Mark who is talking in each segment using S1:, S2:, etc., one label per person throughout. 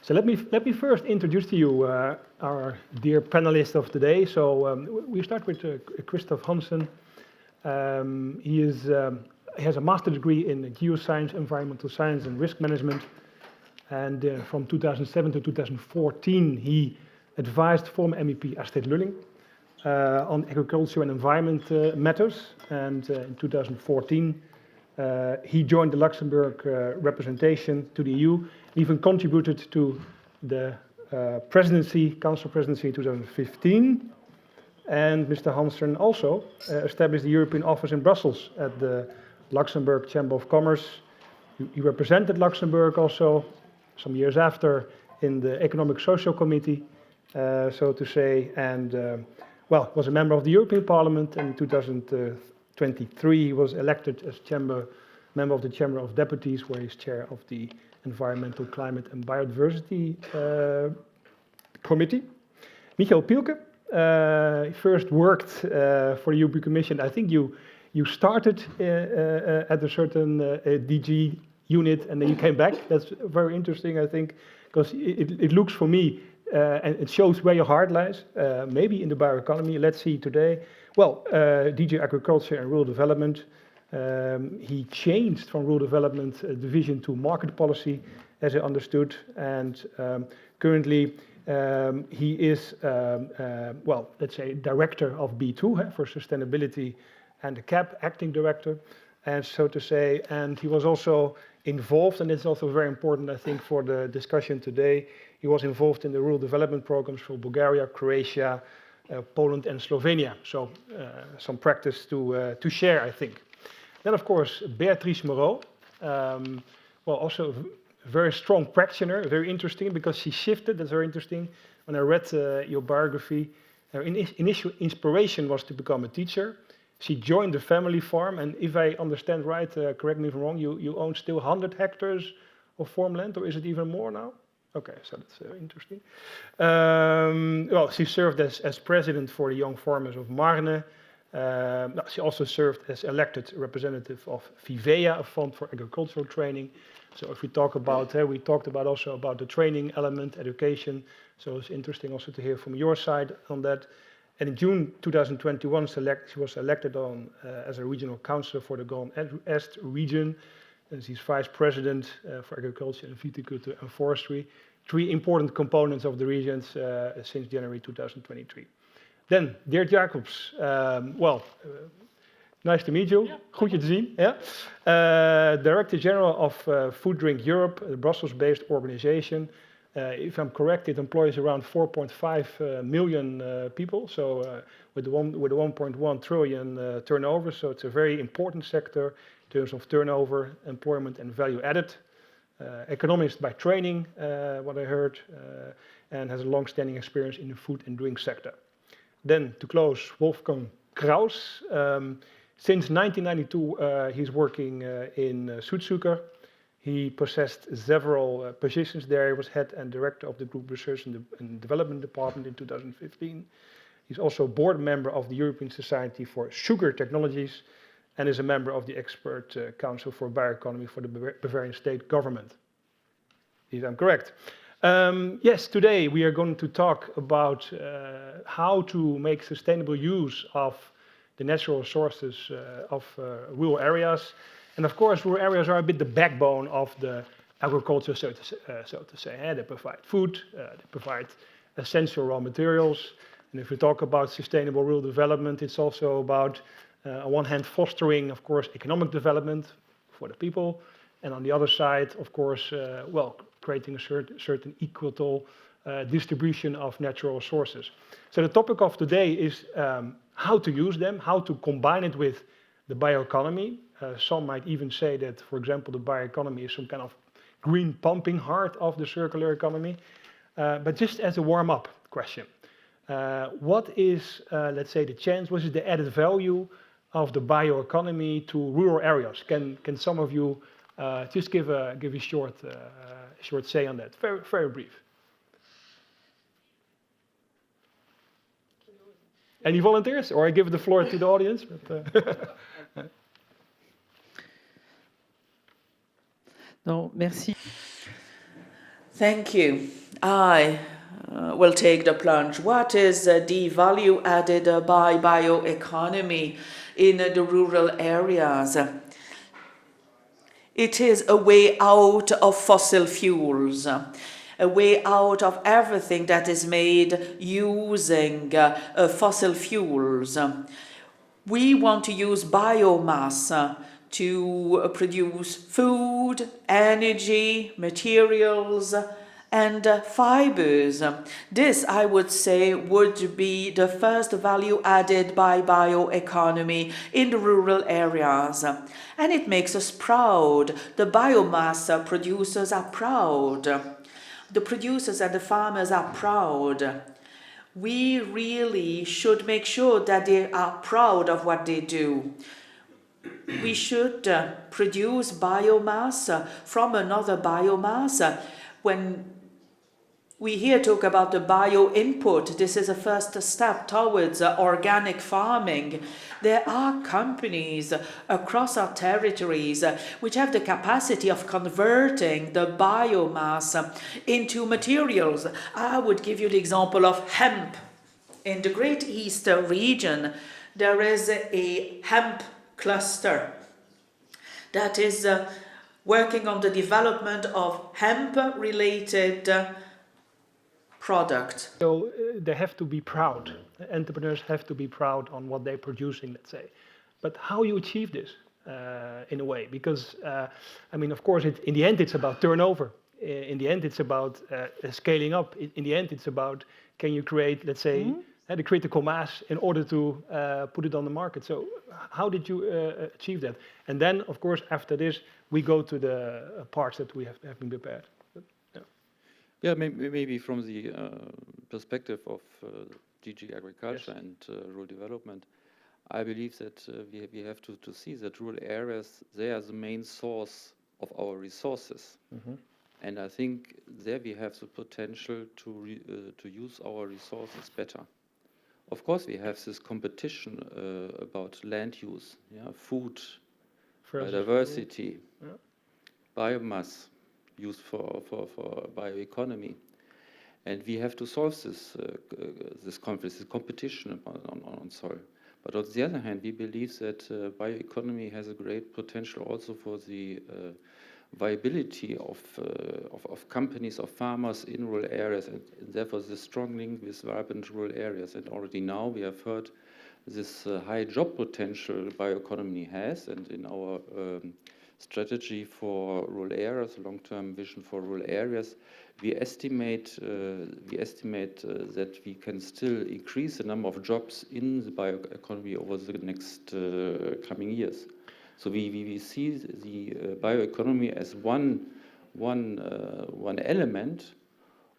S1: So let me first introduce to you our dear panelists of today. So we start with Christoph Hansen. He has a master's degree in geoscience, environmental science, and risk management. And from 2007 to 2014, he advised former MEP Astrid Lulling on agriculture and environment matters. And in 2014, he joined the Luxembourg representation to the EU, even contributed to the council presidency in 2015. And Mr. Hansen also established the European office in Brussels at the Luxembourg Chamber of Commerce. He represented Luxembourg also some years after in the Economic Social Committee, so to say, and was a member of the European Parliament. And in 2023, he was elected as member of the Chamber of Deputies, where he's chair of the Environmental, Climate and Biodiversity Committee. Michael Pielke first worked for the European Commission. I think you started at a certain DG unit and then you came back. That's very interesting, I think, because it looks for me and it shows where your heart lies, maybe in the bioeconomy. Let's see today. Well, DG Agriculture and Rural Development. He changed from Rural Development Division to Market Policy, as I understood, and currently he is, let's say, director of B2 for sustainability and the CAP, acting director, and so to say, and he was also involved, and it's also very important, I think, for the discussion today, he was involved in the rural development programs for Bulgaria, Croatia, Poland and Slovenia, so some practice to share, I think. Then, of course, Beatrice Moreau, also a very strong practitioner, very interesting, because she shifted, that's very interesting. When I read your biography, her initial inspiration was to become a teacher. She joined the family farm, and if I understand right, correct me if I'm wrong, you own still 100 hectares of farmland, or is it even more now? Okay, so that's interesting. She served as president for the young farmers of Marne. She also served as elected representative of Vivea, a fund for agricultural training. So if we talk about, we talked about also about the training element, education. So it's interesting also to hear from your side on that. And in June 2021, she was elected on as a regional councillor for the Grand Est region. And she's vice president for agriculture and viticulture and forestry. 3 important components of the regions since January 2023. Then, Dirk Jacobs, nice to meet you. Yeah. Goed je te zien. Yeah. Director General of Food Drink Europe, a Brussels-based organization. If I'm correct, it employs around 4.5 million people, so with a 1.1 trillion turnover, so it's a very important sector in terms of turnover, employment and value added. Economist by training, what I heard, and has a long-standing experience in the food and drink sector. Then, to close, Wolfgang Kraus. Since 1992, he's working in Zoetsucker. He possessed several positions there. He was head and director of the Group Research and Development Department in 2015. He's also board member of the European Society for Sugar Technologies and is a member of the Expert Council for Bioeconomy for the Bavarian State Government. If I'm correct. Yes, today we are going to talk about how to make sustainable use of the natural resources of rural areas. And of course, rural areas are a bit the backbone of the agriculture, so to say. They provide food, they provide essential raw materials. And if we talk about sustainable rural development, it's also about, on one hand, fostering, of course, economic development for the people. And on the other side, of course, creating a certain equitable distribution of natural resources. So the topic of today is how to use them, how to combine it with the bioeconomy. Some might even say that, for example, the bioeconomy is some kind of green pumping heart of the circular economy. But just as a warm-up question, what is, let's say, the chance, what is the added value of the bioeconomy to rural areas? Can some of you just give a short say on that? Very, very brief. Any volunteers? Or I give the floor to the audience?
S2: Non, merci. Thank you. I will take the plunge. What is the value added by bioeconomy in the rural areas? It is a way out of fossil fuels, a way out of everything that is made using fossil fuels. We want to use biomass to produce food, energy, materials, and fibers. This, I would say, would be the first value added by bioeconomy in the rural areas. And it makes us proud. The biomass producers are proud. The producers and the farmers are proud. We really should make sure that they are proud of what they do. We should produce biomass from another biomass. When we here talk about the bio input, this is a first step towards organic farming. There are companies across our territories which have the capacity of converting the biomass into materials. I would give you the example of hemp. In the Great East region, there is a hemp cluster that is working on the development of hemp-related product.
S1: So they have to be proud. Entrepreneurs have to be proud on what they're producing, let's say. But how you achieve this in a way? Because, I mean, of course, in the end, it's about turnover. In the end, it's about scaling up. In the end, it's about can you create, let's say, the critical mass in order to put it on the market. So how did you achieve that? And then, of course, after this, we go to the parts that we have been prepared.
S3: Yeah, maybe from the perspective of DG Agriculture and Rural Development, I believe that we have to see that rural areas, they are the main source of our resources. And I think there we have the potential to use our resources better. Of course, we have this competition about land use, food, biodiversity, biomass used for bioeconomy, and we have to solve this conflict, this competition on soil. But on the other hand, we believe that bioeconomy has a great potential also for the viability of companies, of farmers in rural areas, and therefore the strong link with vibrant rural areas. And already now we have heard this high job potential bioeconomy has, and in our strategy for rural areas, long-term vision for rural areas, we estimate that we can still increase the number of jobs in the bioeconomy over the next coming years. So we see the bioeconomy as one element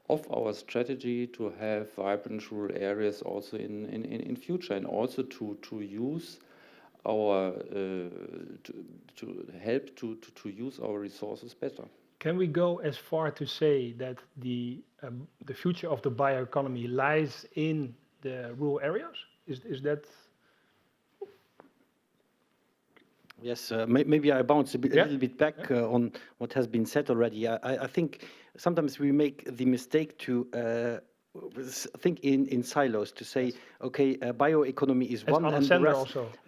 S3: of our strategy to have vibrant rural areas also in future, and also to use our to help to use our resources better.
S1: Can we go as far to say that the future of the bioeconomy lies in the rural areas? Is that?
S4: Yes, maybe I bounce a little bit back on what has been said already. I think sometimes we make the mistake to think in silos, to say, okay, bioeconomy is one,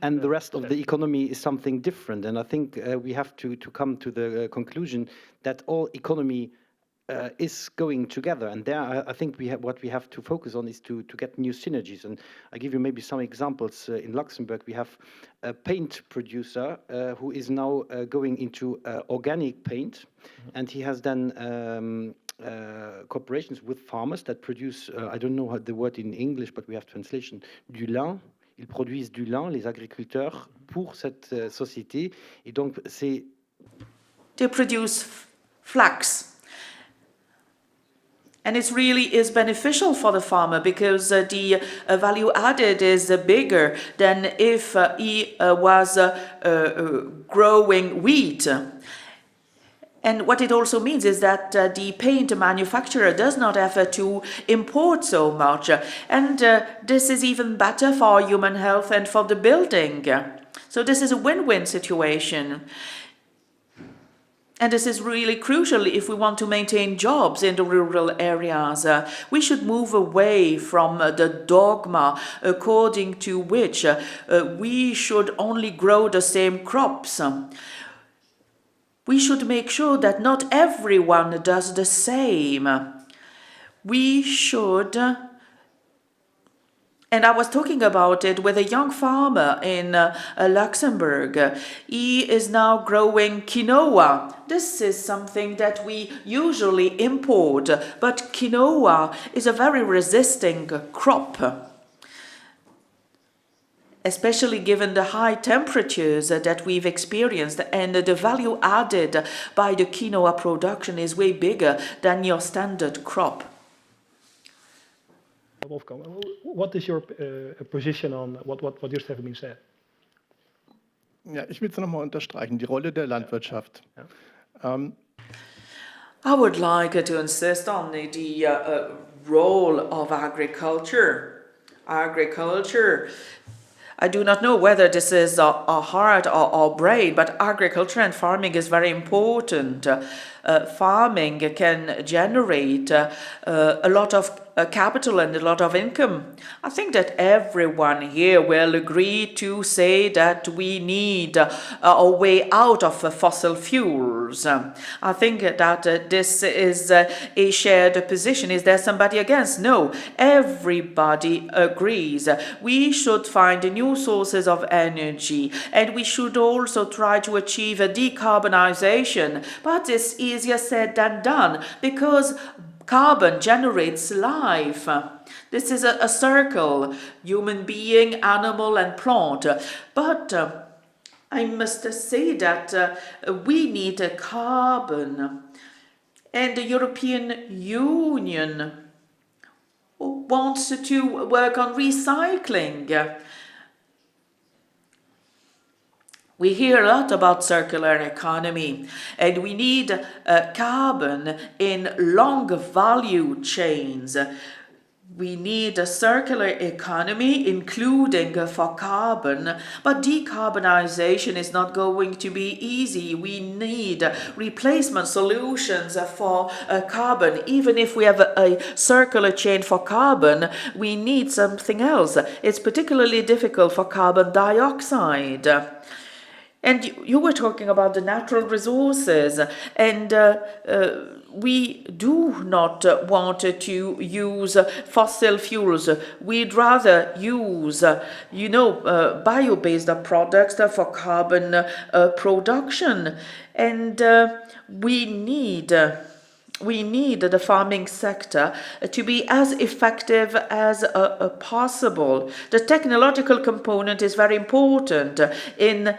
S4: and the rest of the economy is something different. And I think we have to come to the conclusion that all economy is going together, and there I think what we have to focus on is to get new synergies. And I give you maybe some examples. In Luxembourg we have a paint producer who is now going into organic paint, and he has then cooperations with farmers that produce, I don't know the word in English, but we have translation, du lin. Ils produisent du lin, les agriculteurs, pour cette société. Et donc c'est...
S2: They produce flax. And it really is beneficial for the farmer because the value added is bigger than if he was growing wheat. And what it also means is that the paint manufacturer does not have to import so much. And this is even better for human health and for the building. So this is a win-win situation. And this is really crucial if we want to maintain jobs in the rural areas. We should move away from the dogma according to which we should only grow the same crops. We should make sure that not everyone does the same. We should, and I was talking about it with a young farmer in Luxembourg. He is now growing quinoa. This is something that we usually import, but quinoa is a very resisting crop, especially given the high temperatures that we've experienced, and the value added by the quinoa production is way bigger than your standard crop.
S1: Wolfgang, what is your position on what just have been said?
S5: Ja, ich will es nochmal unterstreichen, die Rolle der Landwirtschaft.
S2: I would like to insist on the role of agriculture. Agriculture, I do not know whether this is a heart or brain, but agriculture and farming is very important. Farming can generate a lot of capital and a lot of income. I think that everyone here will agree to say that we need a way out of fossil fuels. I think that this is a shared position. Is there somebody against? No, everybody agrees. We should find new sources of energy, and we should also try to achieve a decarbonization. But it's easier said than done, because carbon generates life. This is a circle, human being, animal and plant. But I must say that we need carbon. And the European Union wants to work on recycling. We hear a lot about circular economy, and we need carbon in long value chains. We need a circular economy, including for carbon, but decarbonization is not going to be easy. We need replacement solutions for carbon. Even if we have a circular chain for carbon, we need something else. It's particularly difficult for carbon dioxide. And you were talking about the natural resources, and we do not want to use fossil fuels. We'd rather use, bio-based products for carbon production, and we need the farming sector to be as effective as possible. The technological component is very important. In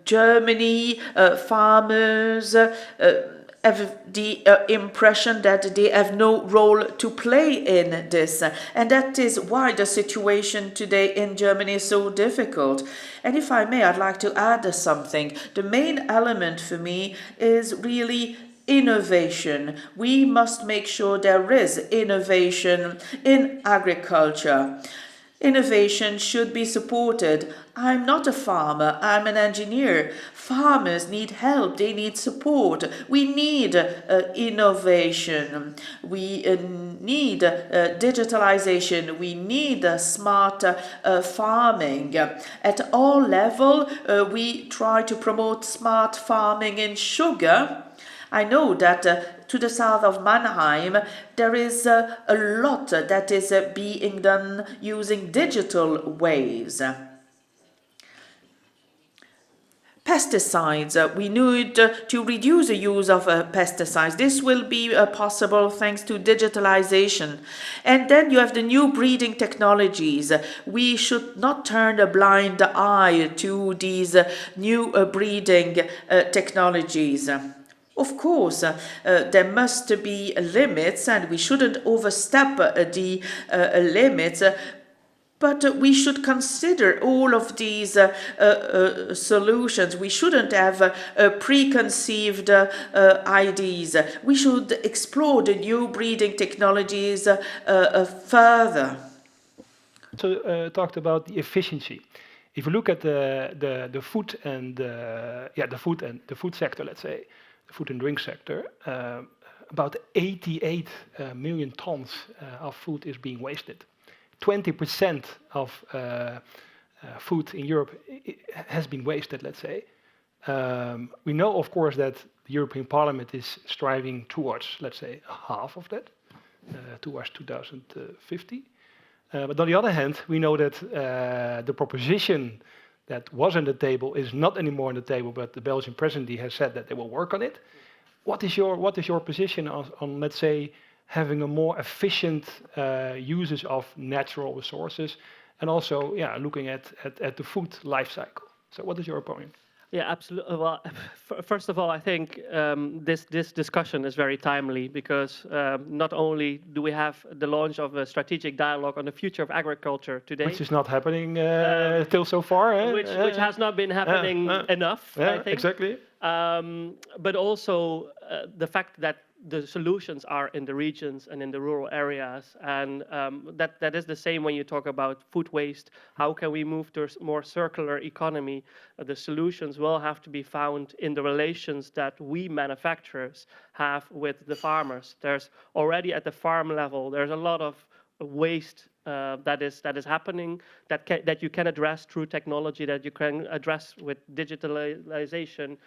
S2: Germany, farmers have the impression that they have no role to play in this, and that is why the situation today in Germany is so difficult. And if I may, I'd like to add something. The main element for me is really innovation. We must make sure there is innovation in agriculture. Innovation should be supported. I'm not a farmer, I'm an engineer. Farmers need help, they need support. We need innovation. We need digitalization. We need smart farming. At all levels, we try to promote smart farming in sugar. I know that to the south of Mannheim, there is a lot that is being done using digital ways. Pesticides, we need to reduce the use of pesticides. This will be possible thanks to digitalization. And then you have the new breeding technologies. We should not turn a blind eye to these new breeding technologies. Of course, there must be limits, and we shouldn't overstep the limits, but we should consider all of these solutions. We shouldn't have preconceived ideas. We should explore the new breeding technologies further.
S1: So talked about the efficiency. If you look at the food and the food sector, let's say, the food and drink sector, about 88 million tons of food is being wasted. 20% of food in Europe has been wasted, let's say. We know, of course, that the European Parliament is striving towards, let's say, half of that, towards 2050. But on the other hand, we know that the proposition that was on the table is not anymore on the table, but the Belgian presidency has said that they will work on it. What is your position on, let's say, having a more efficient uses of natural resources, and also, looking at the food life cycle? So what is your opinion?
S6: Yeah, absolutely. Well, first of all, I think this discussion is very timely because not only do we have the launch of a strategic dialogue on the future of agriculture today,
S1: which is not happening till so far,
S6: which has not been happening enough, I think.
S1: Exactly.
S6: But also the fact that the solutions are in the regions and in the rural areas, and that is the same when you talk about food waste. How can we move to a more circular economy? The solutions will have to be found in the relations that we manufacturers have with the farmers. There's already at the farm level, there's a lot of waste that is happening that you can address through technology, that you can address with digitalization,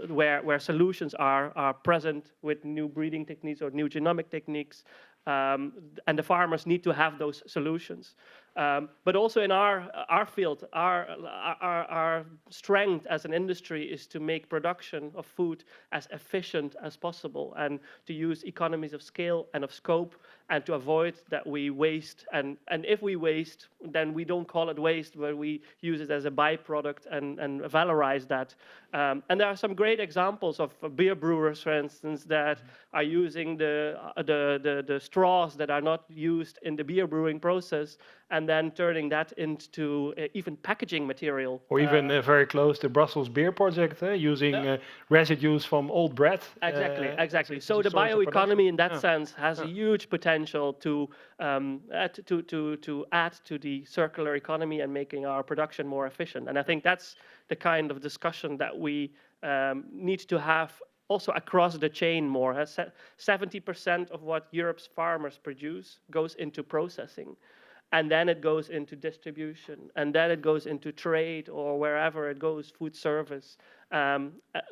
S6: where solutions are present with new breeding techniques or new genomic techniques, and the farmers need to have those solutions. But also in our field, our strength as an industry is to make production of food as efficient as possible and to use economies of scale and of scope and to avoid that we waste. And if we waste, then we don't call it waste, but we use it as a byproduct and valorize that. And there are some great examples of beer brewers, for instance, that are using the straws that are not used in the beer brewing process and then turning that into even packaging material.
S1: Or even very close to Brussels Beer Project, using residues from old bread.
S6: Exactly. So the bioeconomy in that sense has a huge potential to add to the circular economy and making our production more efficient. And I think that's the kind of discussion that we need to have also across the chain more. 70% of what Europe's farmers produce goes into processing. And then it goes into distribution, and then it goes into trade or wherever it goes, food service.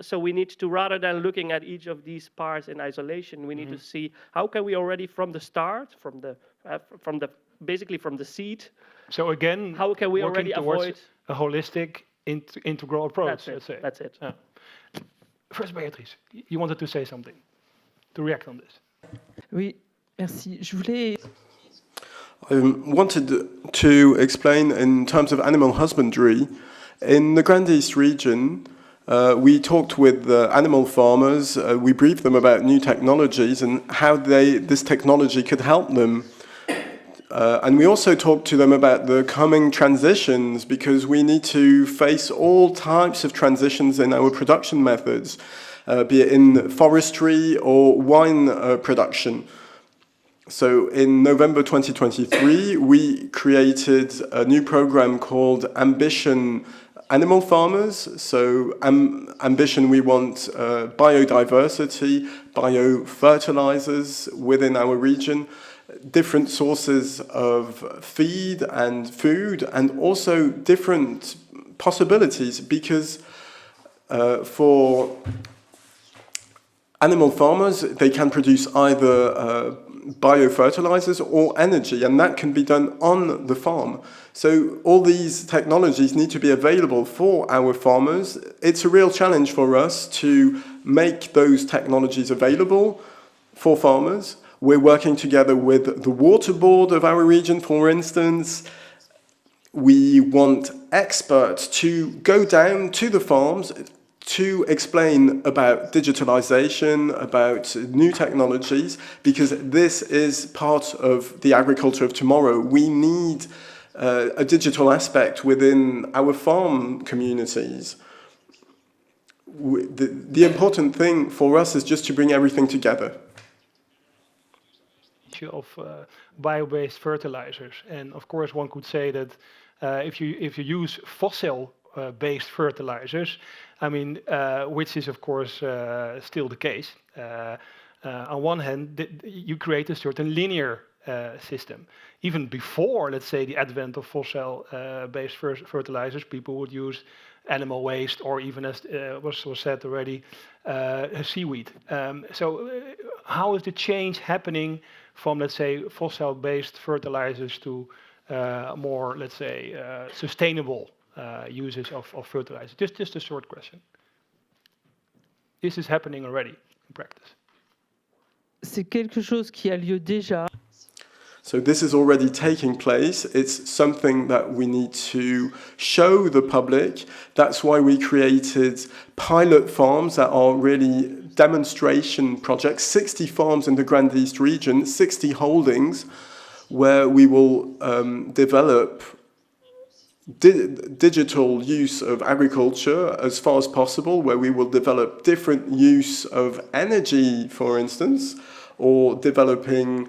S6: So we need to, rather than looking at each of these parts in isolation, we need to see how can we already from the start, basically from the seed.
S1: So again,
S6: how can we already avoid
S1: a holistic, integral approach?
S6: That's it.
S1: Yeah. First, Beatrice, you wanted to say something, to react on this.
S7: Oui, merci. Je voulais.
S5: I wanted to explain in terms of animal husbandry. In the Grand East region, we talked with animal farmers. We briefed them about new technologies and how this technology could help them. And we also talked to them about the coming transitions, because we need to face all types of transitions in our production methods, be it in forestry or wine production. So in November 2023, we created a new program called Ambition Animal Farmers. So Ambition, we want biodiversity, biofertilizers within our region, different sources of feed and food, and also different possibilities, because for animal farmers, they can produce either biofertilizers or energy, and that can be done on the farm. So all these technologies need to be available for our farmers. It's a real challenge for us to make those technologies available for farmers. We're working together with the water board of our region, for instance. We want experts to go down to the farms to explain about digitalization, about new technologies, because this is part of the agriculture of tomorrow. We need a digital aspect within our farm communities. The important thing for us is just to bring everything together.
S1: Of bio-based fertilizers, and of course one could say that if you use fossil based fertilizers. I mean, which is of course still the case. On one hand, you create a certain linear system. Even before, let's say, the advent of fossil-based fertilizers, people would use animal waste, or even, as was said already, seaweed. So how is the change happening from, let's say, fossil-based fertilizers to more, let's say, sustainable uses of fertilizers? Just a short question. This is happening already in practice.
S7: C'est quelque chose qui a lieu déjà.
S5: So this is already taking place. It's something that we need to show the public. That's why we created pilot farms that are really demonstration projects, 60 farms in the Grand East region, 60 holdings, where we will develop digital use of agriculture as far as possible, where we will develop different use of energy, for instance, or developing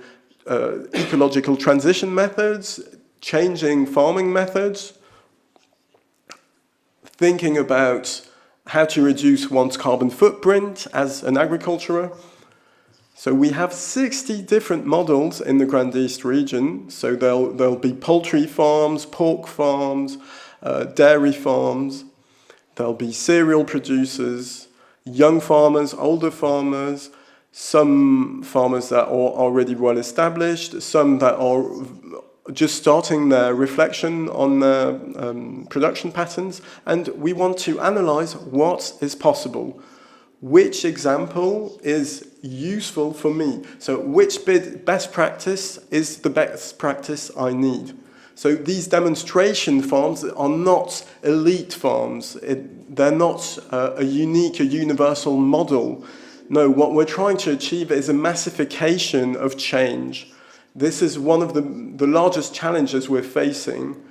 S5: ecological transition methods, changing farming methods, thinking about how to reduce one's carbon footprint as an agriculturer. So we have 60 different models in the Grand East region. So there'll be poultry farms, pork farms, dairy farms. There'll be cereal producers, young farmers, older farmers, some farmers that are already well established, some that are just starting their reflection on their production patterns. And we want to analyze what is possible. Which example is useful for me? So which best practice is the best practice I need? So these demonstration farms are not elite farms. They're not a universal model. No, what we're trying to achieve is a massification of change. This is one of the largest challenges we're facing,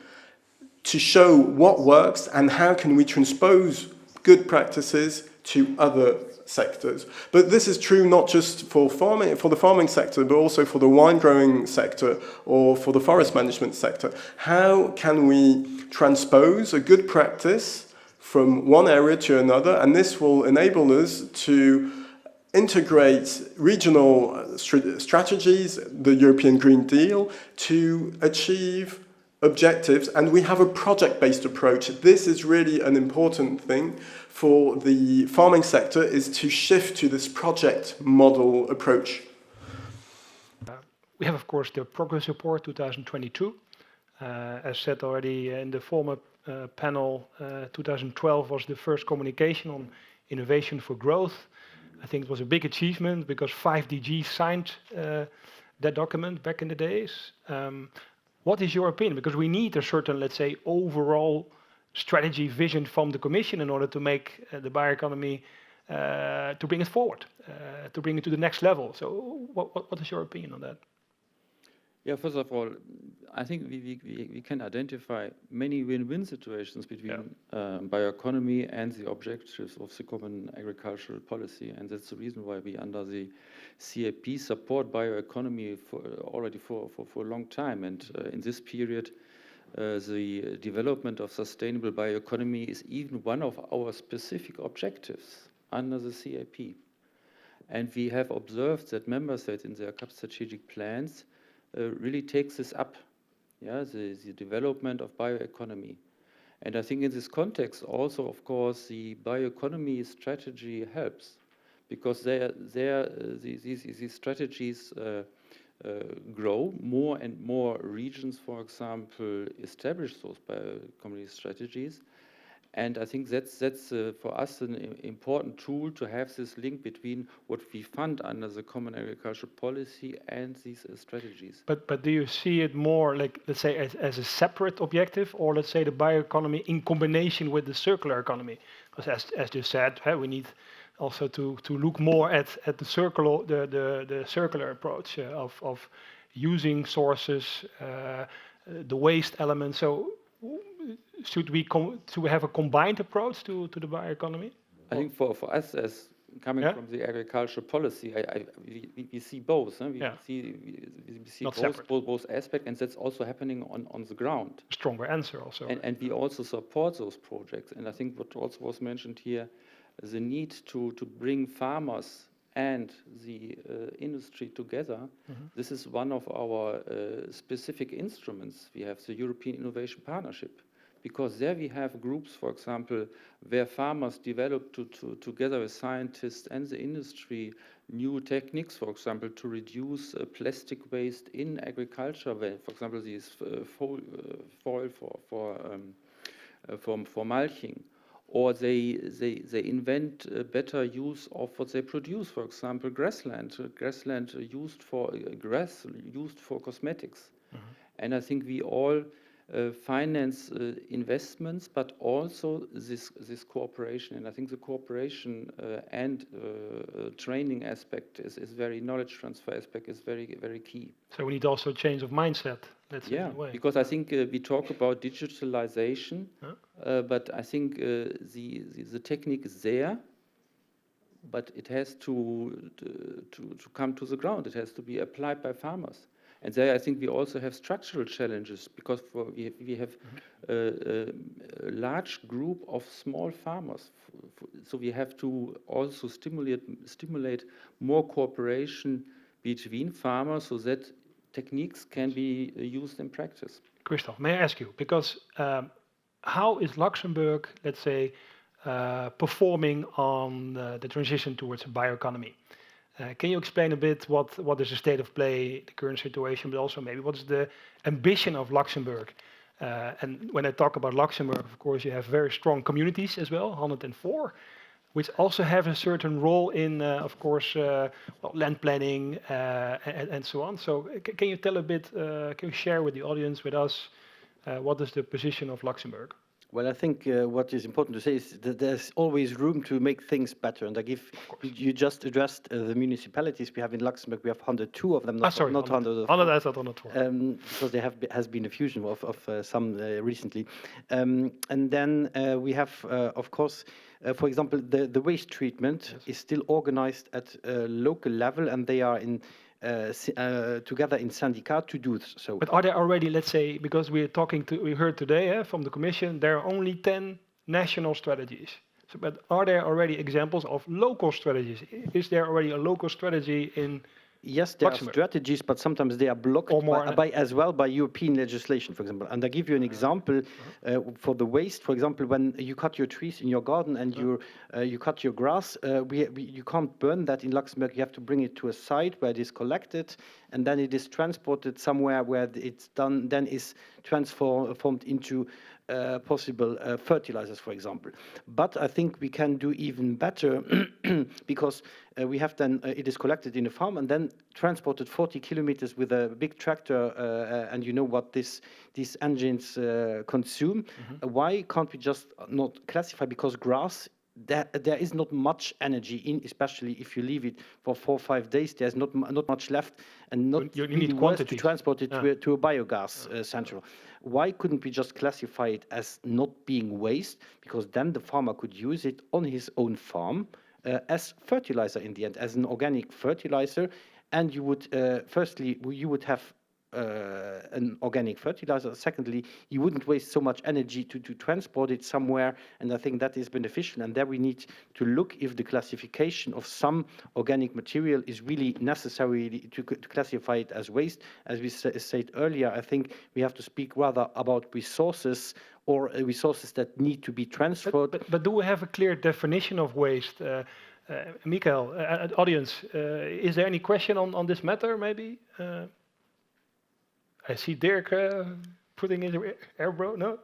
S5: to show what works and how can we transpose good practices to other sectors. But this is true not just for farming, for the farming sector, but also for the wine growing sector or for the forest management sector. How can we transpose a good practice from one area to another? And this will enable us to integrate regional strategies, the European Green Deal, to achieve objectives. And we have a project-based approach. This is really an important thing for the farming sector, is to shift to this project model approach.
S1: We have, of course, the Progress Report 2022. As said already in the former panel, 2012 was the first communication on innovation for growth. I think it was a big achievement because 5 DGs signed that document back in the days. What is your opinion? Because we need a certain, let's say, overall strategy vision from the Commission in order to make the bioeconomy, to bring it forward, to bring it to the next level. So what is your opinion on that?
S3: Yeah, first of all, I think we can identify many win-win situations between bioeconomy and the objectives of the common agricultural policy, and that's the reason why we, under the CAP, support bioeconomy already for a long time. And in this period, the development of sustainable bioeconomy is even one of our specific objectives under the CAP. And we have observed that member states in their CAP strategic plans really takes this up, the development of bioeconomy. And I think in this context also, of course, the bioeconomy strategy helps, because these strategies grow. More and more regions, for example, establish those bioeconomy strategies. And I think that's for us an important tool to have this link between what we fund under the common agricultural policy and these strategies.
S1: But do you see it more like, let's say, as a separate objective, or let's say the bioeconomy in combination with the circular economy? Because as you said, we need also to look more at the circular approach of using sources, the waste element. So should we have a combined approach to the bioeconomy?
S3: I think for us as coming from the agricultural policy, we see both. We see both aspects, and that's also happening on the ground.
S1: Stronger answer also.
S3: And we also support those projects. And I think what also was mentioned here, the need to bring farmers and the industry together. This is one of our specific instruments. We have the European Innovation Partnership, because there we have groups, for example, where farmers develop together with scientists and the industry new techniques, for example, to reduce plastic waste in agriculture, where, for example, these foil for mulching. Or they invent better use of what they produce. For example, grassland used for grass used for cosmetics. And I think we all finance investments, but also this cooperation. And I think the cooperation and training aspect is very, knowledge transfer aspect is very key.
S1: So we need also a change of mindset. That's
S3: yeah,
S1: in a way.
S3: because I think we talk about digitalization, but I think the technique is there, but it has to come to the ground. It has to be applied by farmers. And there, I think we also have structural challenges, because we have a large group of small farmers. So we have to also stimulate more cooperation between farmers, so that techniques can be used in practice.
S1: Christoph, may I ask you, because how is Luxembourg, let's say, performing on the transition towards a bioeconomy? Can you explain a bit what is the state of play, the current situation, but also maybe what is the ambition of Luxembourg? And when I talk about Luxembourg, of course, you have very strong communities as well, 104, which also have a certain role in, of course, land planning and so on. So can you tell a bit, can you share with the audience, with us, what is the position of Luxembourg?
S4: Well, I think what is important to say is that there's always room to make things better. And you just addressed the municipalities we have in Luxembourg. We have 102 of them, not 100.
S1: 104.
S4: Because there has been a fusion of some recently. And then we have, of course, for example, the waste treatment is still organized at a local level, and they are in together in syndicat to do so.
S1: But are there already, let's say, because we heard today from the Commission, there are only 10 national strategies. So, but are there already examples of local strategies? Is there already a local strategy in
S4: Yes, there are strategies, but sometimes they are blocked by European legislation, for example. And I give you an example for the waste. For example, when you cut your trees in your garden and you cut your grass, you can't burn that in Luxembourg. You have to bring it to a site where it is collected, and then it is transported somewhere where it's done. Then is transformed into possible fertilizers, for example. But I think we can do even better because we have then it is collected in a farm and then transported 40 kilometers with a big tractor, and you know what these engines consume. Why can't we just not classify? Because grass, there is not much energy in, especially if you leave it for 4 or 5 days. There's not much left, and
S1: you need quantity
S4: to transport it to a biogas central. Why couldn't we just classify it as not being waste? Because then the farmer could use it on his own farm as fertilizer in the end, as an organic fertilizer. And you would, firstly, you would have an organic fertilizer. Secondly, you wouldn't waste so much energy to transport it somewhere, and I think that is beneficial. And there we need to look if the classification of some organic material is really necessary to classify it as waste. As we said earlier, I think we have to speak rather about resources or resources that need to be transferred.
S1: But do we have a clear definition of waste? Michael, audience, is there any question on this matter, maybe? I see Dirk putting his airbrow. No?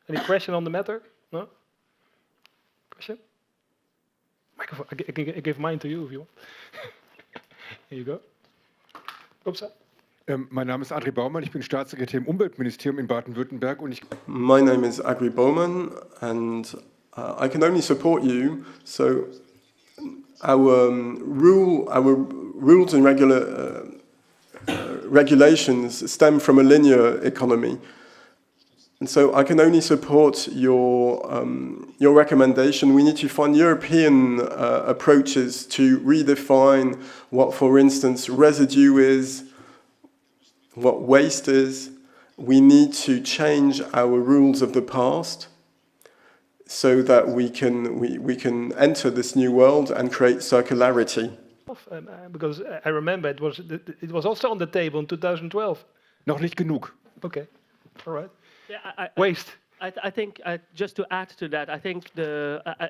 S1: Any question on the matter? No? Question? Microphone. I can give mine to you if you want. Here you go. Oops.
S8: Mein Name ist Adri Baumann, ich bin Staatssekretär im Umweltministerium in Baden-Württemberg.
S5: My name is Agri Bowman, and I can only support you. So our rules and regulations stem from a linear economy. And so I can only support your recommendation. We need to find European approaches to redefine what, for instance, residue is, what waste is. We need to change our rules of the past so that we can enter this new world and create circularity.
S1: Because I remember it was also on the table in 2012.
S8: Noch nicht genug.
S1: Okay, all right.
S6: Yeah,
S1: Waste.
S6: I think just to add to that, I think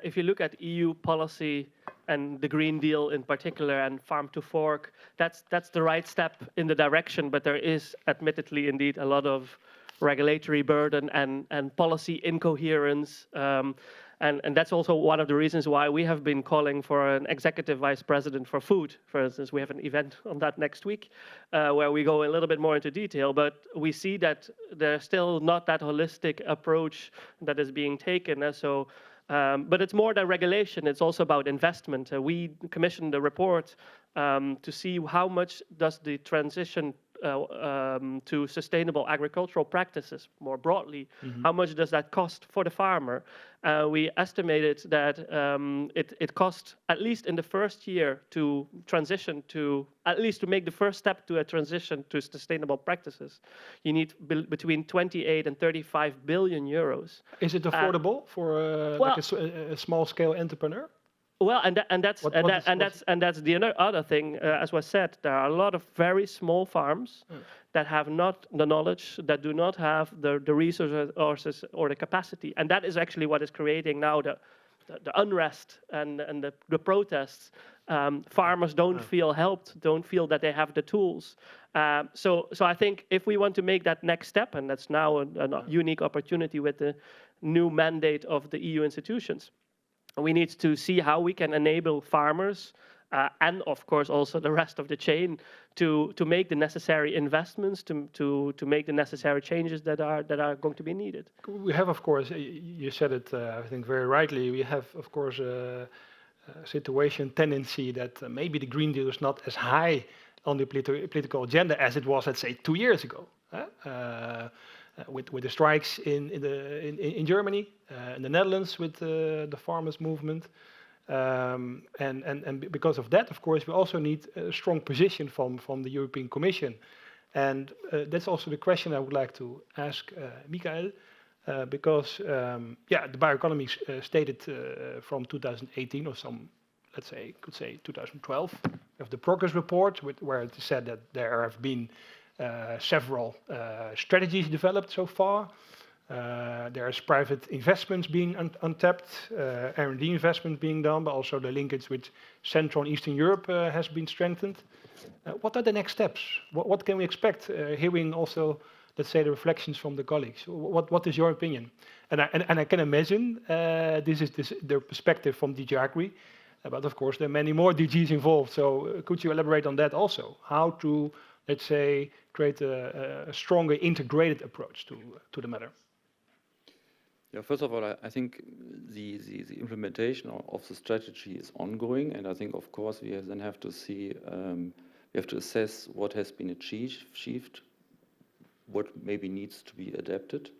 S6: if you look at EU policy and the Green Deal in particular and farm to fork, that's the right step in the direction. But there is admittedly indeed a lot of regulatory burden and policy incoherence. And that's also one of the reasons why we have been calling for an executive vice president for food. For instance, we have an event on that next week where we go a little bit more into detail, but we see that there's still not that holistic approach that is being taken. But it's more than regulation, it's also about investment. We commissioned a report to see how much does the transition to sustainable agricultural practices more broadly, how much does that cost for the farmer? We estimated that it cost, at least in the first year, to transition to, at least to make the first step to a transition to sustainable practices, you need between 28 and 35 billion euros.
S1: Is it affordable for like a small-scale entrepreneur?
S6: Well, that's the other thing. As was said, there are a lot of very small farms that have not the knowledge, that do not have the resources or the capacity, and that is actually what is creating now the unrest and the protests. Farmers don't feel helped, don't feel that they have the tools. So I think if we want to make that next step, and that's now a unique opportunity with the new mandate of the EU institutions, we need to see how we can enable farmers and, of course, also the rest of the chain to make the necessary investments, to make the necessary changes that are going to be needed.
S1: We have, of course, you said it, I think very rightly, we have, of course, a situation, tendency that maybe the Green Deal is not as high on the political agenda as it was, let's say, 2 years ago. With the strikes in Germany, in the Netherlands with the farmers' movement, and because of that, of course, we also need a strong position from the European Commission, and that's also the question I would like to ask Michael, because the bioeconomy stated from 2018 or some, let's say, could say 2012, of the progress report where it said that there have been several strategies developed so far. There's private investments being untapped, R&D investment being done, but also the linkage with Central and Eastern Europe has been strengthened. What are the next steps? What can we expect? Hearing also, let's say, the reflections from the colleagues. What is your opinion? And I can imagine this is their perspective from DG Agri, but of course there are many more DGs involved. So could you elaborate on that also? How to, let's say, create a stronger integrated approach to the matter?
S3: Yeah, first of all, I think the implementation of the strategy is ongoing, and I think, of course, we then have to see, we have to assess what has been achieved, what maybe needs to be adapted.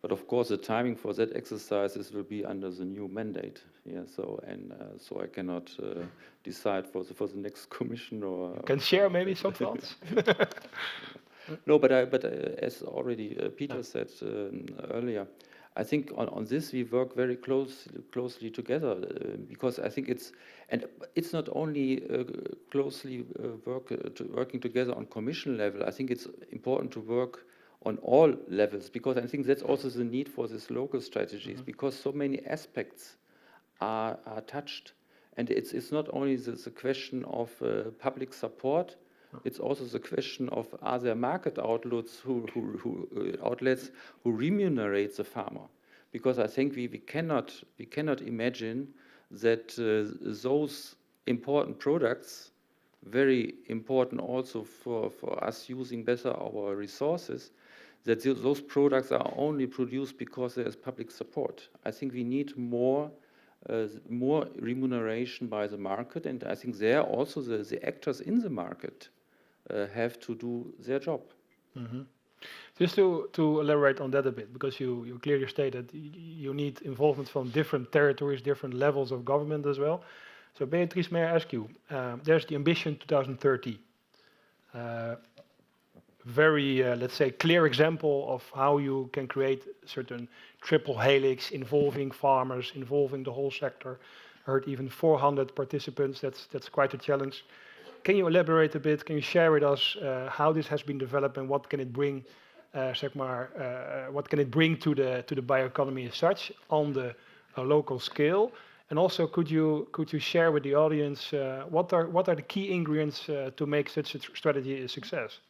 S3: But of course, the timing for that exercises will be under the new mandate. Yeah, so I cannot decide for the next commission or.
S1: You can share maybe some thoughts.
S3: No, but as already Peter said earlier, I think on this we work very closely together because I think it's not only closely working together on Commission level. I think it's important to work on all levels, because I think that's also the need for these local strategies, because so many aspects are touched, and it's not only the question of public support. It's also the question of, are there market outlets who remunerate the farmer? Because I think we cannot imagine that those important products, very important also for us using better our resources, that those products are only produced because there is public support. I think we need more remuneration by the market, and I think there also the actors in the market have to do their job.
S1: Mm-hmm. Just to elaborate on that a bit, because you clearly stated you need involvement from different territories, different levels of government as well. So Beatrice, may I ask you, there's the Ambition 2030. Very, let's say, clear example of how you can create a certain triple helix involving farmers, involving the whole sector. I heard even 400 participants, that's quite a challenge. Can you elaborate a bit, can you share with us how this has been developed and what can it bring, what can it bring to the bioeconomy as such on the local scale? And also, could you share with the audience what are the key ingredients to make such a strategy a success?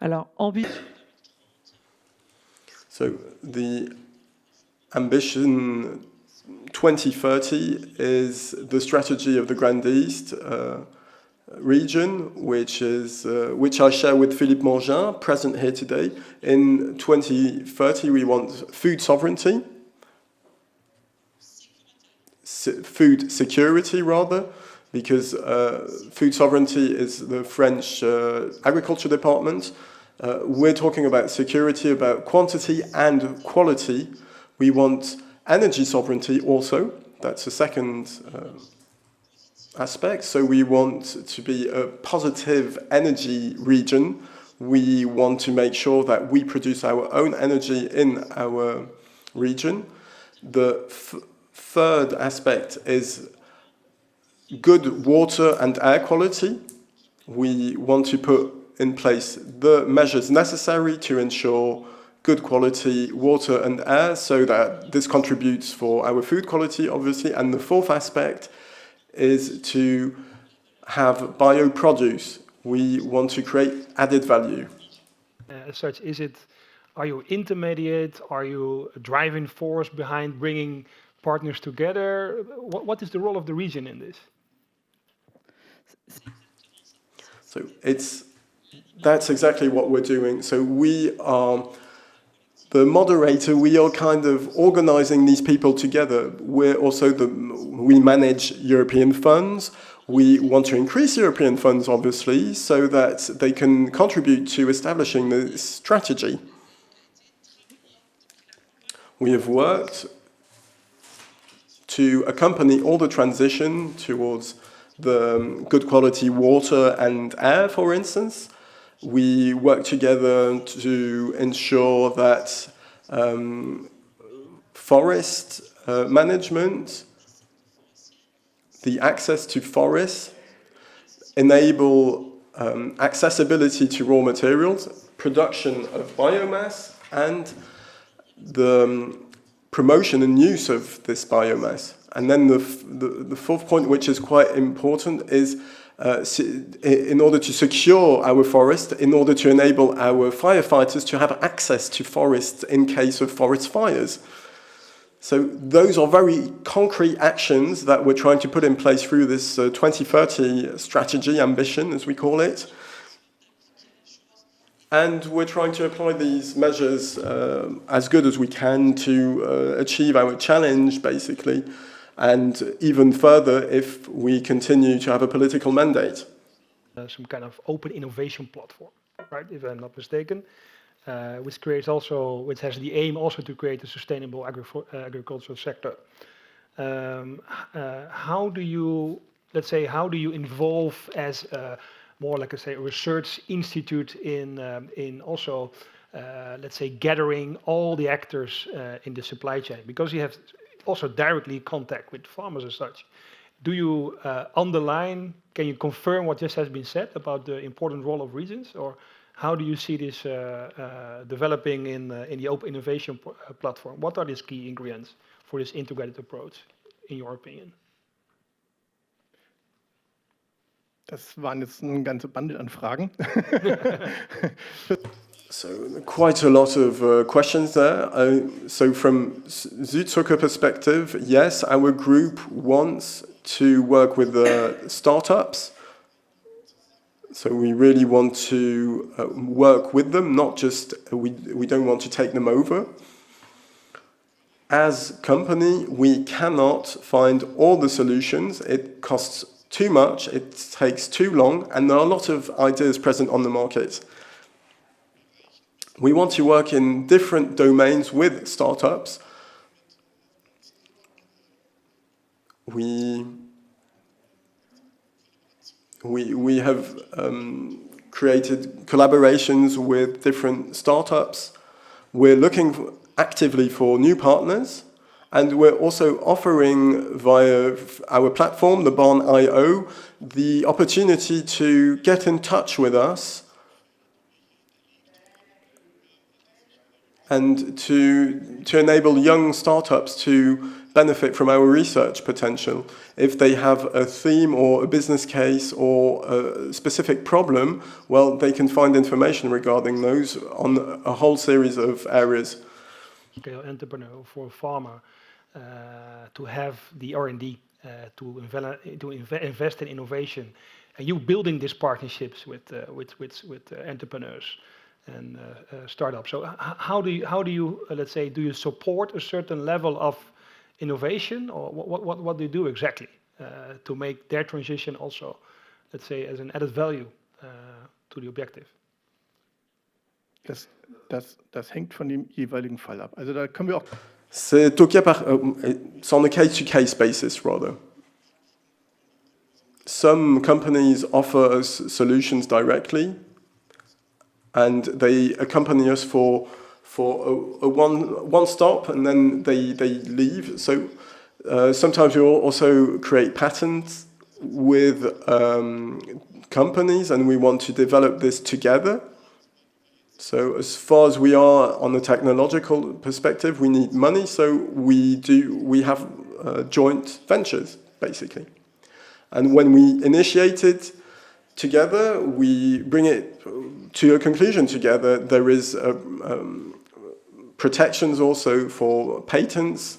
S7: Alors,
S5: So the Ambition 2030 is the strategy of the Grand East region, which I share with Philippe Mangin, present here today. In 2030, we want food sovereignty, food security rather, because food sovereignty is the French agriculture department. We're talking about security, about quantity and quality. We want energy sovereignty also. That's a second aspect. So we want to be a positive energy region. We want to make sure that we produce our own energy in our region. The third aspect is good water and air quality. We want to put in place the measures necessary to ensure good quality water and air so that this contributes for our food quality, obviously. And the fourth aspect is to have bioproduce. We want to create added value.
S1: As such, are you intermediate? Are you a driving force behind bringing partners together? What is the role of the region in this?
S5: So that's exactly what we're doing. So we are the moderator. We are kind of organizing these people together. We're also we manage European funds. We want to increase European funds, obviously, so that they can contribute to establishing this strategy. We have worked to accompany all the transition towards the good quality water and air, for instance. We work together to ensure that forest management, the access to forests, enable accessibility to raw materials, production of biomass, and the promotion and use of this biomass. And then the fourth point, which is quite important, is in order to secure our forest, in order to enable our firefighters to have access to forests in case of forest fires. So those are very concrete actions that we're trying to put in place through this 2030 strategy, ambition, as we call it. And we're trying to apply these measures as good as we can to achieve our challenge, basically, and even further if we continue to have a political mandate.
S1: Some kind of open innovation platform, right, if I'm not mistaken, which has the aim also to create a sustainable agricultural sector. How do you involve as more like a research institute in also gathering all the actors in the supply chain, because you have also directly contact with farmers as such? Do you underline, can you confirm what just has been said about the important role of regions, or how do you see this developing in the open innovation platform? What are these key ingredients for this integrated approach, in your opinion?
S9: Das waren jetzt eine ganze Bande an Fragen.
S5: So quite a lot of questions there. So from Südzucker perspective, yes, our group wants to work with the startups. So we really want to work with them, not just, we don't want to take them over. As a company, we cannot find all the solutions. It costs too much, it takes too long, and there are a lot of ideas present on the market. We want to work in different domains with startups. We have created collaborations with different startups. We're looking actively for new partners, and we're also offering via our platform, the Barn.io, the opportunity to get in touch with us and to enable young startups to benefit from our research potential. If they have a theme or a business case or a specific problem, well, they can find information regarding those on a whole series of areas.
S1: Scale entrepreneur for a farmer to have the R&D to invest in innovation, and you building these partnerships with entrepreneurs and startups. So how do you let's say, do you support a certain level of innovation, or what do you do exactly to make their transition also, let's say, as an added value to the objective?
S9: Das hängt von dem jeweiligen Fall ab. Also da können wir auch.
S5: C'est it's on a case-to-case basis, rather. Some companies offer us solutions directly, and they accompany us for a one stop, and then they leave. So sometimes we also create patents with companies, and we want to develop this together. So as far as we are on the technological perspective, we need money, so we have joint ventures, basically. And when we initiate it together, we bring it to a conclusion together. There is protections also for patents.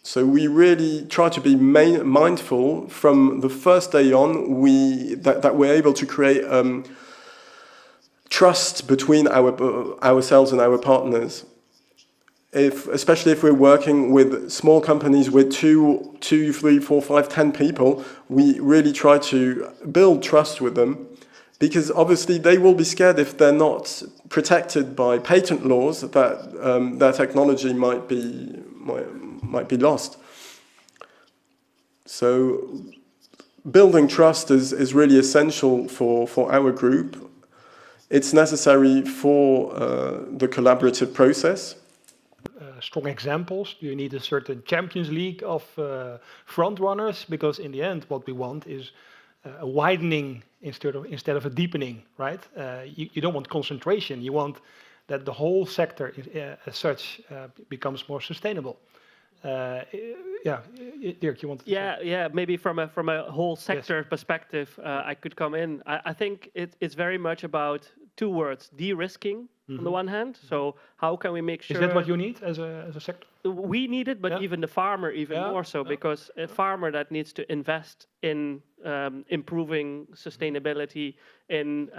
S5: So we really try to be mindful from the first day on that we're able to create trust between ourselves and our partners. Especially if we're working with small companies with 2, 3, 4, 5, 10 people, we really try to build trust with them, because obviously they will be scared if they're not protected by patent laws that their technology might be lost. So building trust is really essential for our group. It's necessary for the collaborative process.
S1: Strong examples? Do you need a certain Champions League of front runners? Because in the end, what we want is a widening instead of a deepening, right? You don't want concentration. You want that the whole sector, as such, becomes more sustainable. Yeah, Dirk, you want to?
S6: Yeah. Maybe from a whole sector perspective, I could come in. I think it's very much about two words: de-risking on the one hand. So how can we make sure?
S1: Is that what you need as a sector?
S6: We need it, but even the farmer more so, because a farmer that needs to invest in improving sustainability, in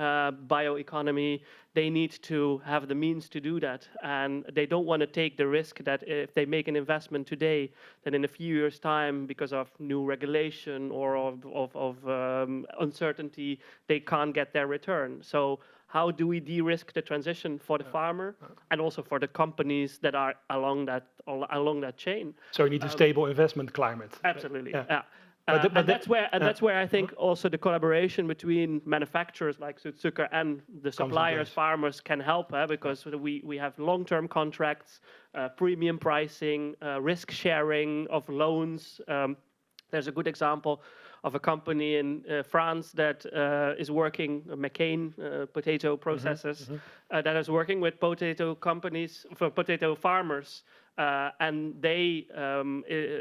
S6: bioeconomy, they need to have the means to do that, and they don't want to take the risk that if they make an investment today, then in a few years' time, because of new regulation or of uncertainty, they can't get their return. So how do we de-risk the transition for the farmer and also for the companies that are along that chain?
S1: So you need a stable investment climate.
S6: Absolutely.
S1: Yeah.
S6: But that's where I think also the collaboration between manufacturers like Südzucker and the suppliers, farmers, can help, because we have long-term contracts, premium pricing, risk sharing of loans. There's a good example of a company in France that is working, McCain potato processors, that is working with potato companies, for potato farmers. And they,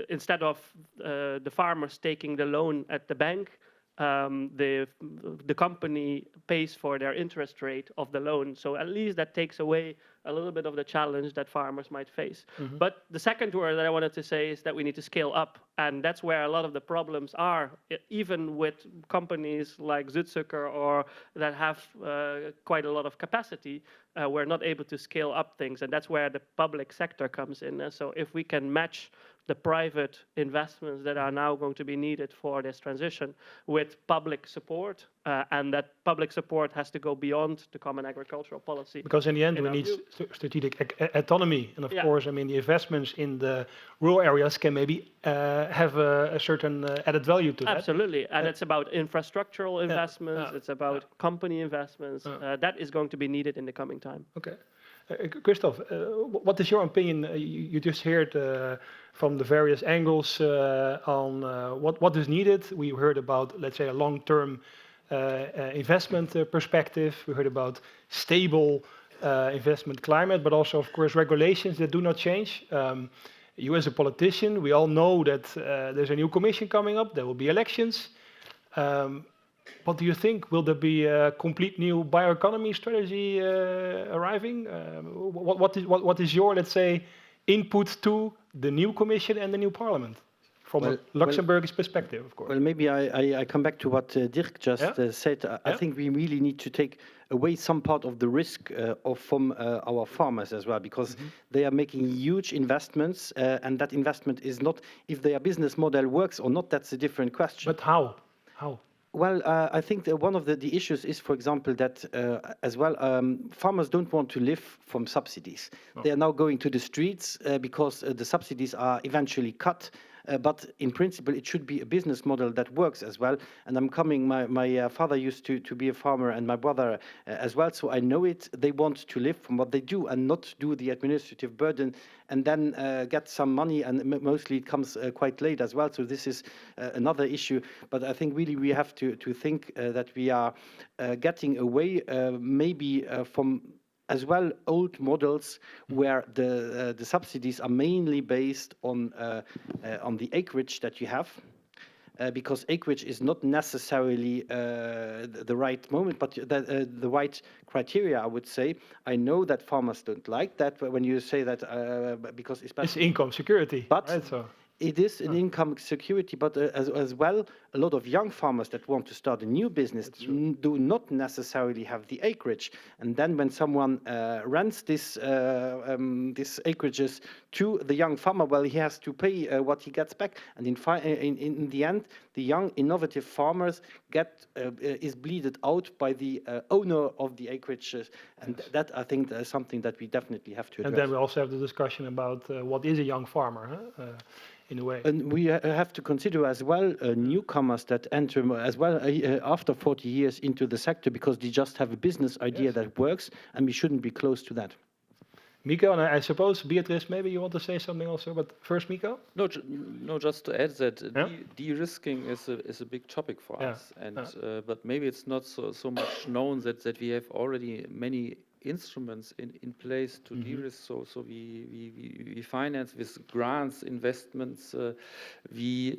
S6: instead of the farmers taking the loan at the bank, the company pays for their interest rate of the loan. So at least that takes away a little bit of the challenge that farmers might face. But the second word that I wanted to say is that we need to scale up. And that's where a lot of the problems are, even with companies like Südzucker or that have quite a lot of capacity. we're not able to scale up things, and that's where the public sector comes in. And so if we can match the private investments that are now going to be needed for this transition with public support, and that public support has to go beyond the common agricultural policy.
S1: Because in the end,
S6: in
S1: we
S6: our
S1: need
S6: view.
S1: strategic autonomy. And of
S6: Yeah.
S1: course, I mean, the investments in the rural areas can maybe have a certain added value to that.
S6: Absolutely, and it's about infrastructural investments, it's about company investments. That is going to be needed in the coming time.
S1: Okay. Christoph, what is your opinion? You just heard from the various angles on what is needed. We heard about, let's say, a long-term investment perspective. We heard about stable investment climate, but also, of course, regulations that do not change. You as a politician, we all know that there's a new commission coming up. There will be elections. What do you think? Will there be a complete new bioeconomy strategy arriving? What is your, let's say, input to the new commission and the new parliament from a Luxembourgish perspective, of course?
S4: Well, maybe I come back to what Dirk just said. I think we really need to take away some part of the risk from our farmers as well, because they are making huge investments, and that investment is not, if their business model works or not, that's a different question.
S1: But how? How?
S4: Well, I think that one of the issues is, for example, that as well, farmers don't want to live from subsidies. They are now going to the streets because the subsidies are eventually cut. But in principle, it should be a business model that works as well. And I'm coming, my father used to be a farmer, and my brother as well. So I know it. They want to live from what they do and not do the administrative burden and then get some money. And mostly it comes quite late as well. So this is another issue. But I think really we have to think that we are getting away maybe from as well old models where the subsidies are mainly based on the acreage that you have, because acreage is not necessarily the right moment, but the right criteria, I would say. I know that farmers don't like that when you say that, because especially
S1: it's income security,
S4: but
S1: right? So
S4: it is an income security, but as well, a lot of young farmers that want to start a new business do not necessarily have the acreage. And then when someone rents this acreages to the young farmer, well, he has to pay what he gets back. And in the end, the young innovative farmers is bleeded out by the owner of the acreage. And that, I think, is something that we definitely have to address.
S1: And then we also have the discussion about what is a young farmer, in a way.
S4: And we have to consider as well newcomers that enter as well after 40 years into the sector, because they just have a business idea that works, and we shouldn't be close to that.
S1: Miko, and I suppose, Beatrice, maybe you want to say something also, but first, Miko?
S3: No, just to add that de-risking is a big topic for us, and but maybe it's not so much known that we have already many instruments in place to de-risk. So we finance with grants, investments. We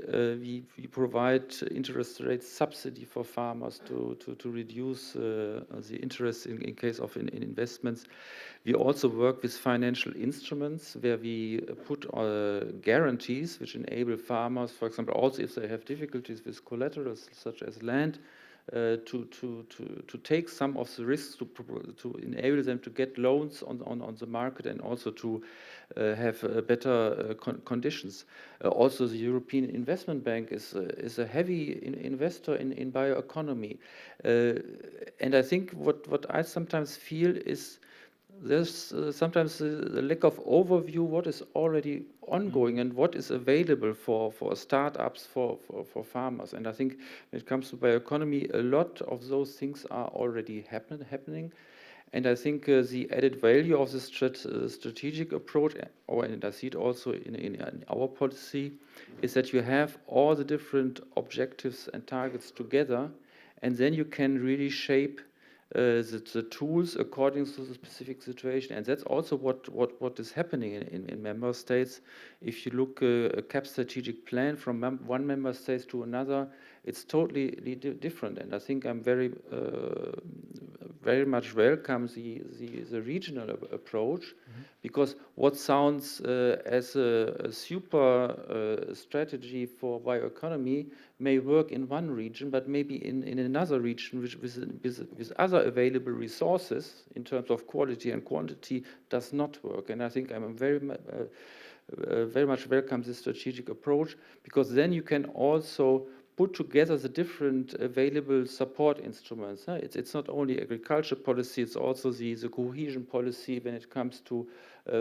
S3: provide interest rate subsidy for farmers to reduce the interest in case of investments. We also work with financial instruments where we put guarantees which enable farmers, for example, also if they have difficulties with collaterals such as land, to take some of the risks to enable them to get loans on the market, and also to have better conditions. Also, the European Investment Bank is a heavy investor in bioeconomy, and I think what I sometimes feel is there's sometimes a lack of overview what is already ongoing and what is available for startups, for farmers. And I think when it comes to bioeconomy, a lot of those things are already happening. And I think the added value of this strategic approach, and I see it also in our policy, is that you have all the different objectives and targets together, and then you can really shape the tools according to the specific situation. And that's also what is happening in member states. If you look a CAP strategic plan from one member state to another, it's totally different. And I think I'm very much welcome the regional approach, because what sounds as a super strategy for bioeconomy may work in one region, but maybe in another region with other available resources in terms of quality and quantity does not work. And I think I'm very much welcome this strategic approach, because then you can also put together the different available support instruments. It's not only agriculture policy, it's also the cohesion policy when it comes to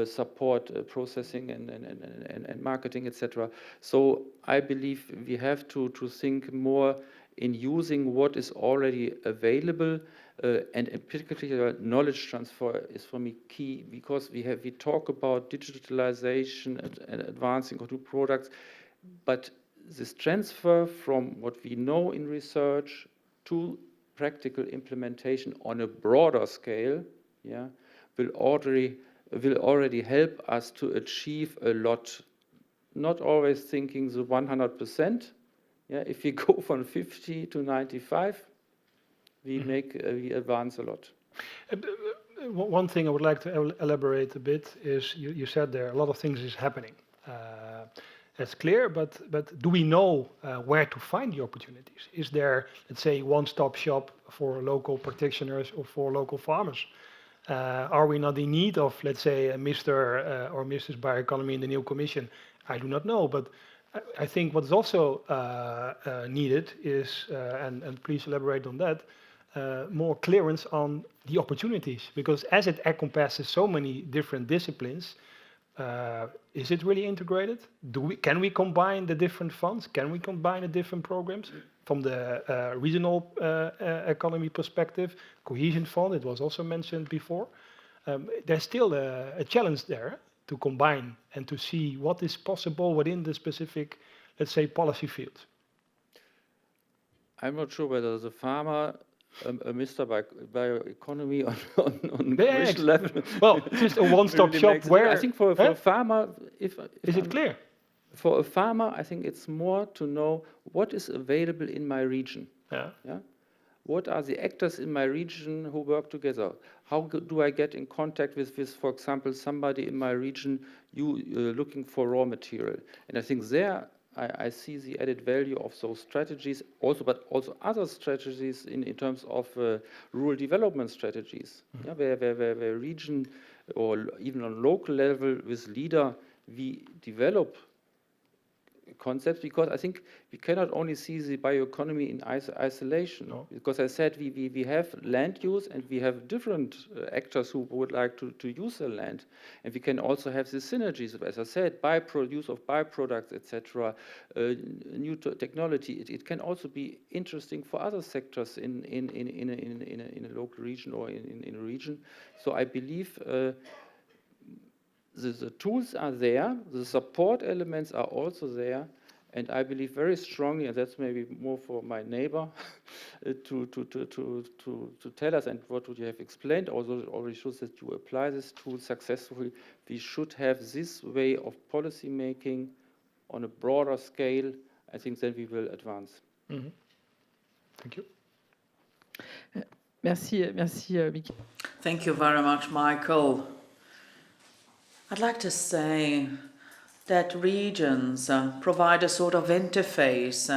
S3: support processing and marketing, etc. So I believe we have to think more in using what is already available, and in particular knowledge transfer is for me key, because we talk about digitalization and advancing of new products, but this transfer from what we know in research to practical implementation on a broader scale, will already help us to achieve a lot. Not always thinking the 100%. If we go from 50 to 95, we advance a lot.
S1: One thing I would like to elaborate a bit is you said there a lot of things is happening. That's clear, but do we know where to find the opportunities? Is there, let's say, one-stop shop for local practitioners or for local farmers? Are we not in need of, let's say, a Mr. Or Mrs. Bioeconomy in the new commission? I do not know, but I think what is also needed is, and please elaborate on that, more clearance on the opportunities, because as it encompasses so many different disciplines, is it really integrated? Can we combine the different funds? Can we combine the different programs? From the regional economy perspective, cohesion fund, it was also mentioned before. There's still a challenge there to combine and to see what is possible within the specific, let's say, policy fields.
S3: I'm not sure whether the farmer a Mr. Bioeconomy on commercial level.
S1: Well, just a one-stop shop where...
S3: I think for a farmer...
S1: Is it clear?
S3: For a farmer, I think it's more to know what is available in my region. What are the actors in my region who work together? How do I get in contact with for example, somebody in my region looking for raw material? And I think there I see the added value of those strategies also, but also other strategies in terms of rural development strategies, where region or even on local level with leader, we develop concepts, because I think we cannot only see the bioeconomy in isolation. No. Because I said we have land use and we have different actors who would like to use the land, and we can also have the synergies, as I said, use of byproducts, etc. New technology. It can also be interesting for other sectors in a local region or in a region. So I believe. The tools are there, the support elements are also there, and I believe very strongly, and that's maybe more for my neighbor, to tell us, and what would you have explained, also already shows that you apply this tool successfully. We should have this way of policy making on a broader scale. I think then we will advance.
S1: Mm-hmm. Thank you.
S7: Merci, Michael.
S2: Thank you very much, Michael. I'd like to say that regions provide a sort of interface.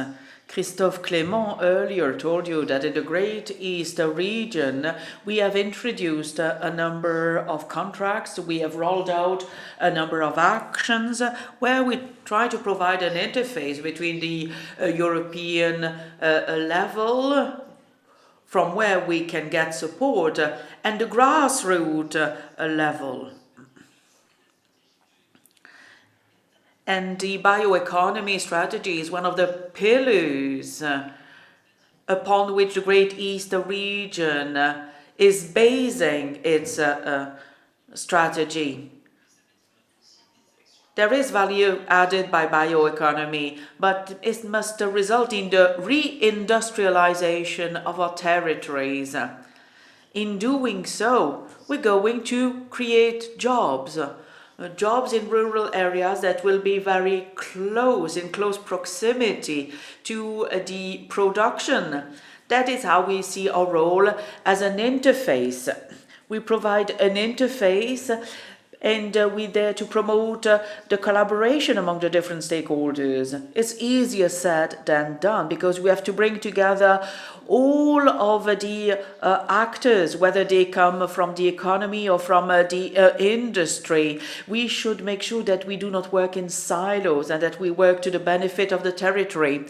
S2: Christophe Clément earlier told you that in the Great East region, we have introduced a number of contracts, we have rolled out a number of actions where we try to provide an interface between the European level, from where we can get support, and the grassroots level. And the bioeconomy strategy is one of the pillars upon which the Great East region is basing its strategy. There is value added by bioeconomy, but it must result in the reindustrialization of our territories. In doing so, we're going to create jobs in rural areas that will be very close, in close proximity to the production. That is how we see our role as an interface. We provide an interface And we're there to promote the collaboration among the different stakeholders. It's easier said than done because we have to bring together all of the actors, whether they come from the economy or from the industry. We should make sure that we do not work in silos and that we work to the benefit of the territory.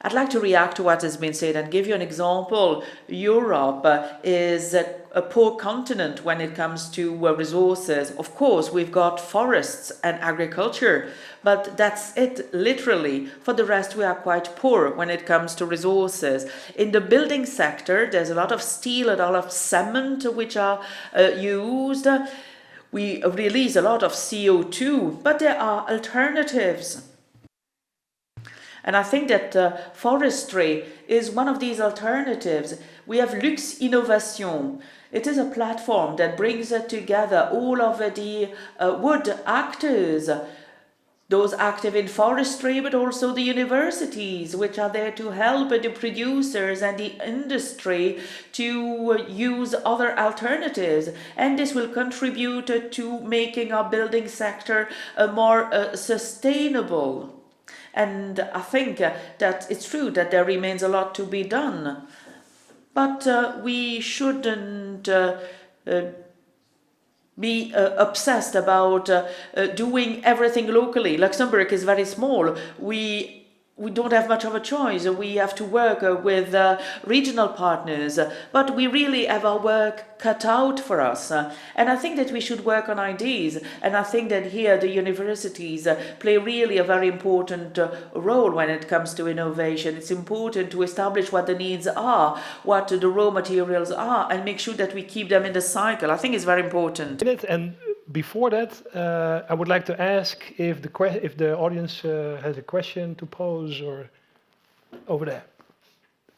S2: I'd like to react to what has been said and give you an example. Europe is a poor continent when it comes to resources. Of course, we've got forests and agriculture, but that's it, literally. For the rest, we are quite poor when it comes to resources. In the building sector, there's a lot of steel and a lot of cement which are used. We release a lot of CO2, but there are alternatives. And I think that forestry is one of these alternatives. We have Lux Innovation. It is a platform that brings together all of the wood actors, those active in forestry, but also the universities, which are there to help the producers and the industry to use other alternatives. And this will contribute to making our building sector more sustainable. And I think that it's true that there remains a lot to be done. But we shouldn't be obsessed about doing everything locally. Luxembourg is very small. We don't have much of a choice. We have to work with regional partners, but we really have our work cut out for us. And I think that we should work on ideas. And I think that here the universities play really a very important role when it comes to innovation. It's important to establish what the needs are, what the raw materials are, and make sure that we keep them in the cycle. I think it's very important.
S1: And before that, I would like to ask if the audience has a question to pose or over there.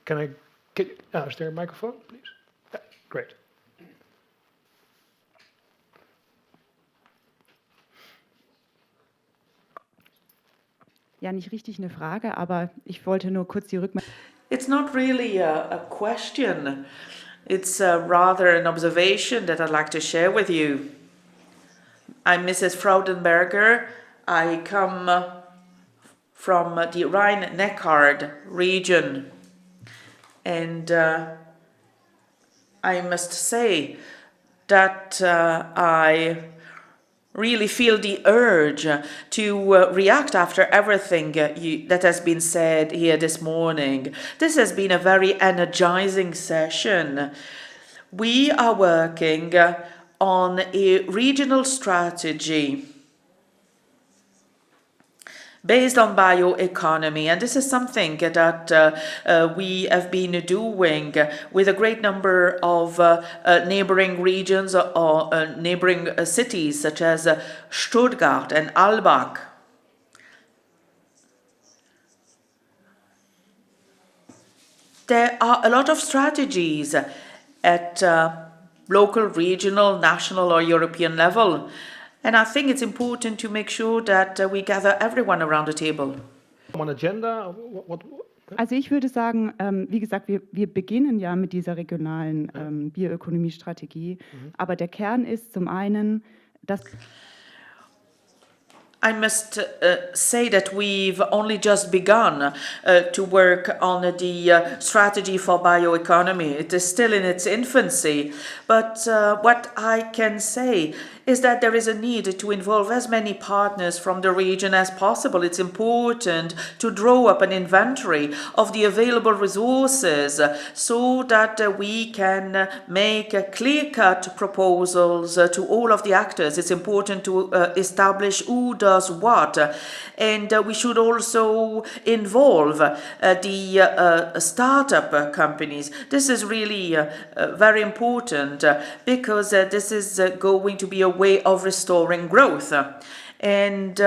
S1: Is there a microphone, please? Yeah, great.
S10: Ja, nicht richtig eine Frage, aber ich wollte nur kurz die Rückmeldung.
S2: It's not really a question. It's rather an observation that I'd like to share with you. I'm Mrs. Fraudenberger. I come from the Rhine-Neckar region. And I must say that I really feel the urge to react after everything that has been said here this morning. This has been a very energizing session. We are working on a regional strategy based on bioeconomy, and this is something that we have been doing with a great number of neighboring regions or neighboring cities such as Stuttgart and Albach. There are a lot of strategies at local, regional, national or European level. And I think it's important to make sure that we gather everyone around the table.
S1: On agenda,
S10: Also ich würde sagen, wie gesagt, wir beginnen ja mit dieser regionalen Bioökonomiestrategie, aber der Kern ist zum einen, dass
S2: I must say that we've only just begun to work on the strategy for bioeconomy. It is still in its infancy, but what I can say is that there is a need to involve as many partners from the region as possible. It's important to draw up an inventory of the available resources so that we can make clear-cut proposals to all of the actors. It's important to establish who does what, and we should also involve the startup companies. This is really very important because this is going to be a way of restoring growth. And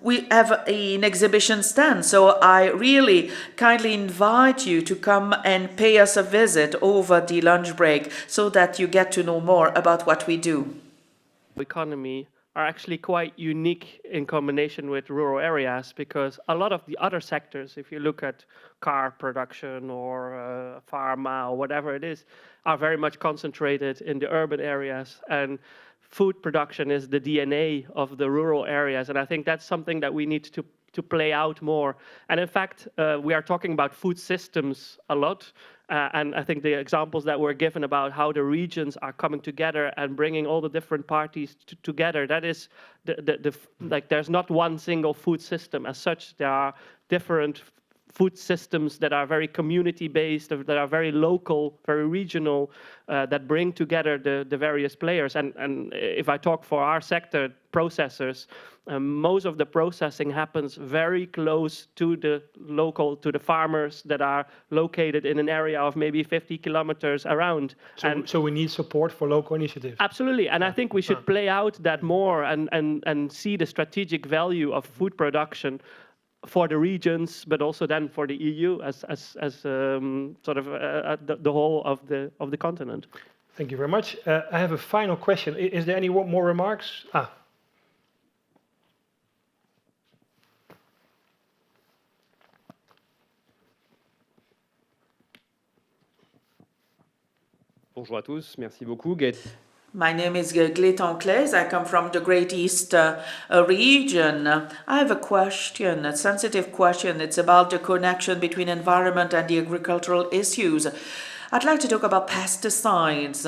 S2: we have an exhibition stand, so I really kindly invite you to come and pay us a visit over the lunch break so that you get to know more about what we do.
S6: Economy are actually quite unique in combination with rural areas, because a lot of the other sectors, if you look at car production or pharma or whatever it is, are very much concentrated in the urban areas. And food production is the DNA of the rural areas, and I think that's something that we need to play out more. And in fact, we are talking about food systems a lot, and I think the examples that were given about how the regions are coming together and bringing all the different parties together, that is like there's not one single food system as such. There are different food systems that are very community-based, that are very local, very regional, that bring together the various players. And if I talk for our sector, processors, most of the processing happens very close to the local, to the farmers that are located in an area of maybe 50 kilometers around.
S1: So we need support for local initiatives.
S6: Absolutely, and I think we should play out that more and see the strategic value of food production for the regions, but also then for the EU as sort of the whole of the continent.
S1: Thank you very much. I have a final question. Is there any more remarks?
S11: Bonjour à tous, merci beaucoup.
S2: My name is Gaëtan Claes. I come from the Great East region. I have a question, a sensitive question. It's about the connection between environment and the agricultural issues. I'd like to talk about pesticides.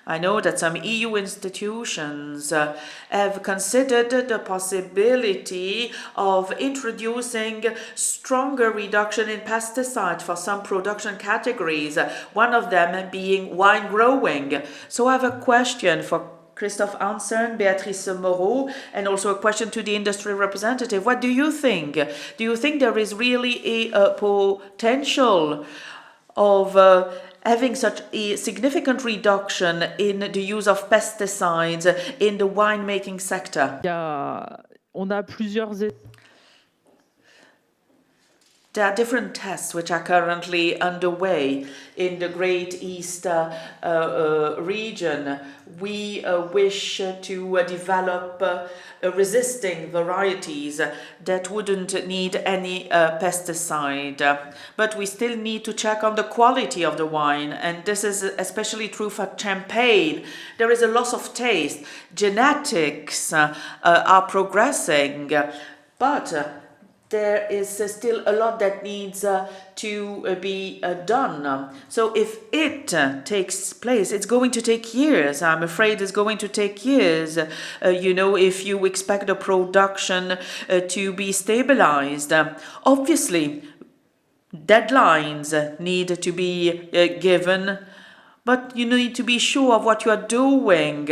S2: I know that some EU institutions have considered the possibility of introducing stronger reduction in pesticides for some production categories, one of them being wine growing. So I have a question for Christophe Hansen, Beatrice Moreau, and also a question to the industry representative. What do you think? Do you think there is really a potential of having such a significant reduction in the use of pesticides in the winemaking sector?
S7: On a plusieurs.
S2: There are different tests which are currently underway in the Great East region. We wish to develop resisting varieties that wouldn't need any pesticide. But we still need to check on the quality of the wine, and this is especially true for champagne. There is a loss of taste. Genetics are progressing, but there is still a lot that needs to be done. So if it takes place, it's going to take years. I'm afraid it's going to take years, if you expect the production to be stabilized. Obviously, deadlines need to be given, but you need to be sure of what you are doing,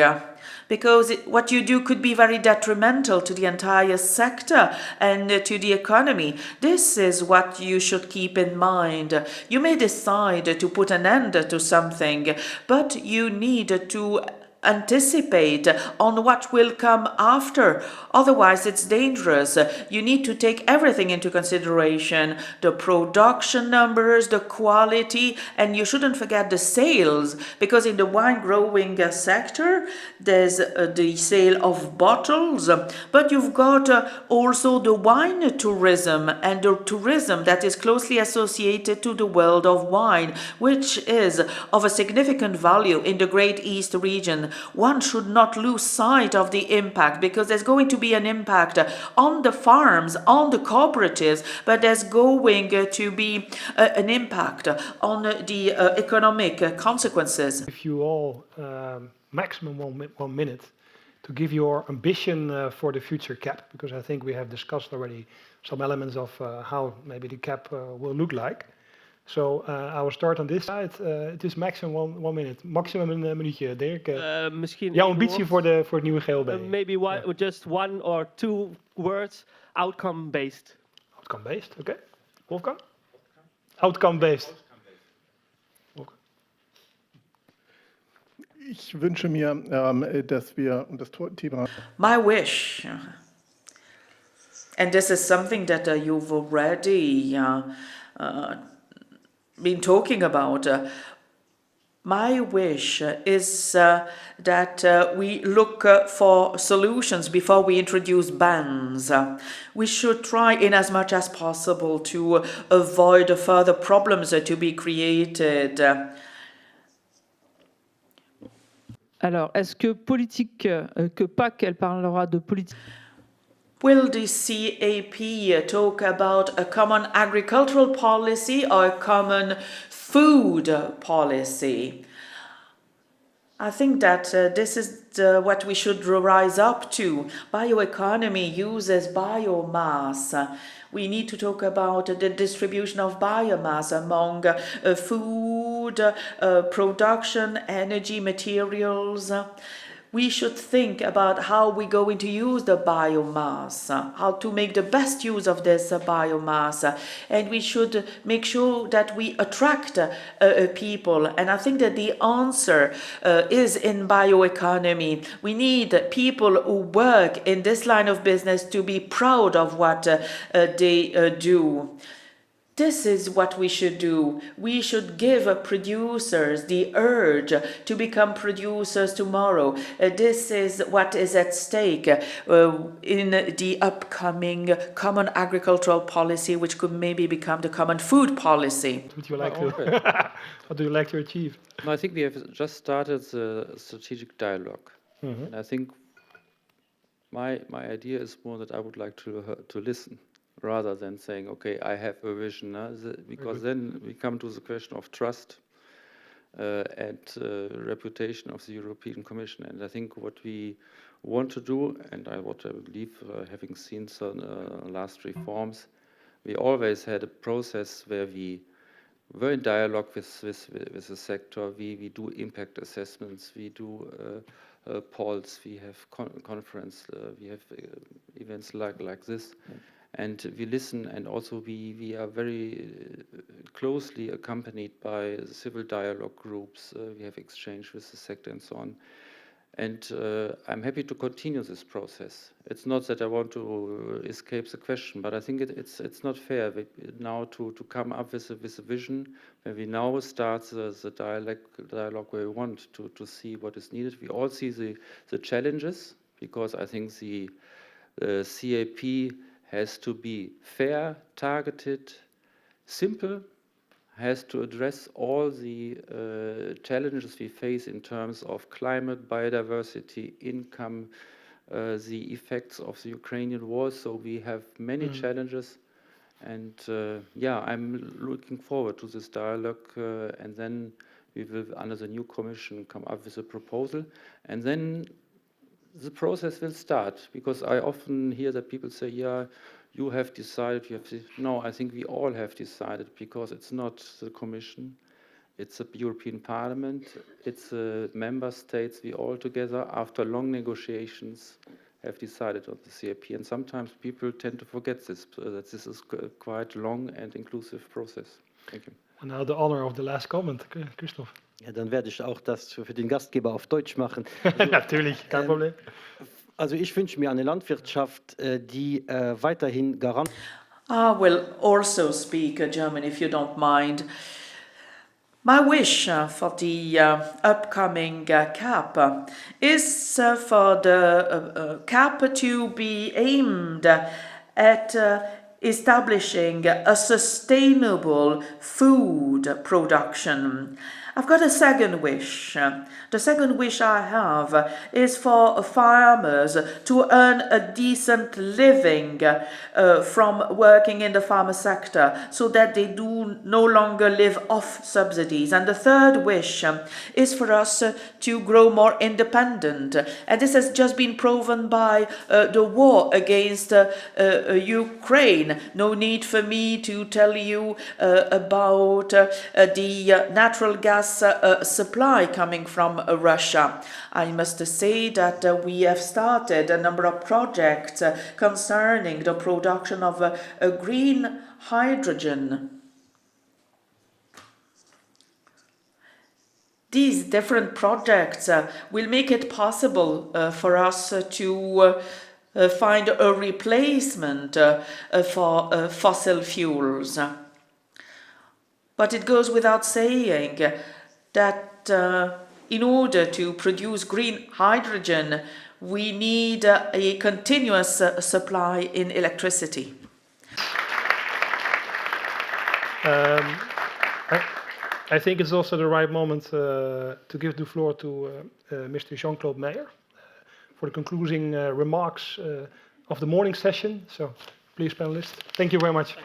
S2: because what you do could be very detrimental to the entire sector and to the economy. This is what you should keep in mind. You may decide to put an end to something, but you need to anticipate on what will come after. Otherwise, it's dangerous. You need to take everything into consideration, the production numbers, the quality, and you shouldn't forget the sales, because in the wine growing sector, there's the sale of bottles, but you've got also the wine tourism, and the tourism that is closely associated to the world of wine, which is of a significant value in the Great East region. One should not lose sight of the impact, because there's going to be an impact on the farms, on the cooperatives, but there's going to be an impact on the economic consequences.
S1: If you all maximum 1 minute to give your ambition for the future CAP, because I think we have discussed already some elements of how maybe the CAP will look like. So I will start on this side. Het is maximum 1 minute. Maximum een minuutje, Dirk. Jouw ambitie voor het nieuwe GLB.
S6: Maybe just one or two words, outcome-based.
S1: Outcome-based, okay. Wolfgang? Outcome-based.
S9: Ich wünsche mir, dass wir das Thema...
S2: My wish, and this is something that you've already been talking about. My wish is that we look for solutions before we introduce bans. We should try in as much as possible to avoid further problems to be created.
S7: Alors, est-ce que politique, que PAC, elle parlera de politique?
S2: Will the CAP talk about a common agricultural policy or a common food policy? I think that this is what we should rise up to. Bioeconomy uses biomass. We need to talk about the distribution of biomass among food, production, energy, materials. We should think about how we're going to use the biomass, how to make the best use of this biomass, and we should make sure that we attract people. And I think that the answer is in bioeconomy. We need people who work in this line of business to be proud of what they do. This is what we should do. We should give producers the urge to become producers tomorrow. This is what is at stake in the upcoming common agricultural policy, which could maybe become the common food policy.
S1: What would you like to? What do you like to achieve?
S3: No, I think we have just started the strategic dialogue. And I think my idea is more that I would like to listen, rather than saying, okay, I have a vision, because then we come to the question of trust and reputation of the European Commission. And I think what we want to do, and what I believe, having seen some last reforms, we always had a process where we were in dialogue with the sector. We do impact assessments, we do polls, we have conference, we have events like this. And we listen, and also we are very closely accompanied by civil dialogue groups. We have exchange with the sector and so on. And I'm happy to continue this process. It's not that I want to escape the question, but I think it's not fair now to come up with a vision where we now start the dialogue where we want to see what is needed. We all see the challenges, because I think the CAP has to be fair, targeted, simple, has to address all the challenges we face in terms of climate, biodiversity, income, the effects of the Ukrainian war. So we have many challenges. And yeah, I'm looking forward to this dialogue. And then we will, under the new commission, come up with a proposal. And then the process will start, because I often hear that people say, yeah, you have decided, you have to. No, I think we all have decided, because it's not the Commission, it's the European Parliament, it's the member states. We all together, after long negotiations, have decided on the CAP. And sometimes people tend to forget this, that this is quite long and inclusive process. Thank you.
S1: And now the honor of the last comment, Christoph.
S4: Ja, dann werde ich auch das für den Gastgeber auf Deutsch machen.
S1: Natürlich, kein Problem.
S4: Also ich wünsche mir eine Landwirtschaft, die weiterhin garant.
S2: I will also speak German, if you don't mind. My wish for the upcoming CAP is for the CAP to be aimed at establishing a sustainable food production. I've got a second wish. The second wish I have is for farmers to earn a decent living from working in the farmer sector, so that they do no longer live off subsidies. And the third wish is for us to grow more independent. And this has just been proven by the war against Ukraine. No need for me to tell you about the natural gas supply coming from Russia. I must say that we have started a number of projects concerning the production of green hydrogen. These different projects will make it possible for us to find a replacement for fossil fuels. But it goes without saying that in order to produce green hydrogen, we need a continuous supply in electricity.
S1: I think it's also the right moment to give the floor to Mr. Jean-Claude Meijer for the concluding remarks of the morning session. So please, panelists. Thank you very much.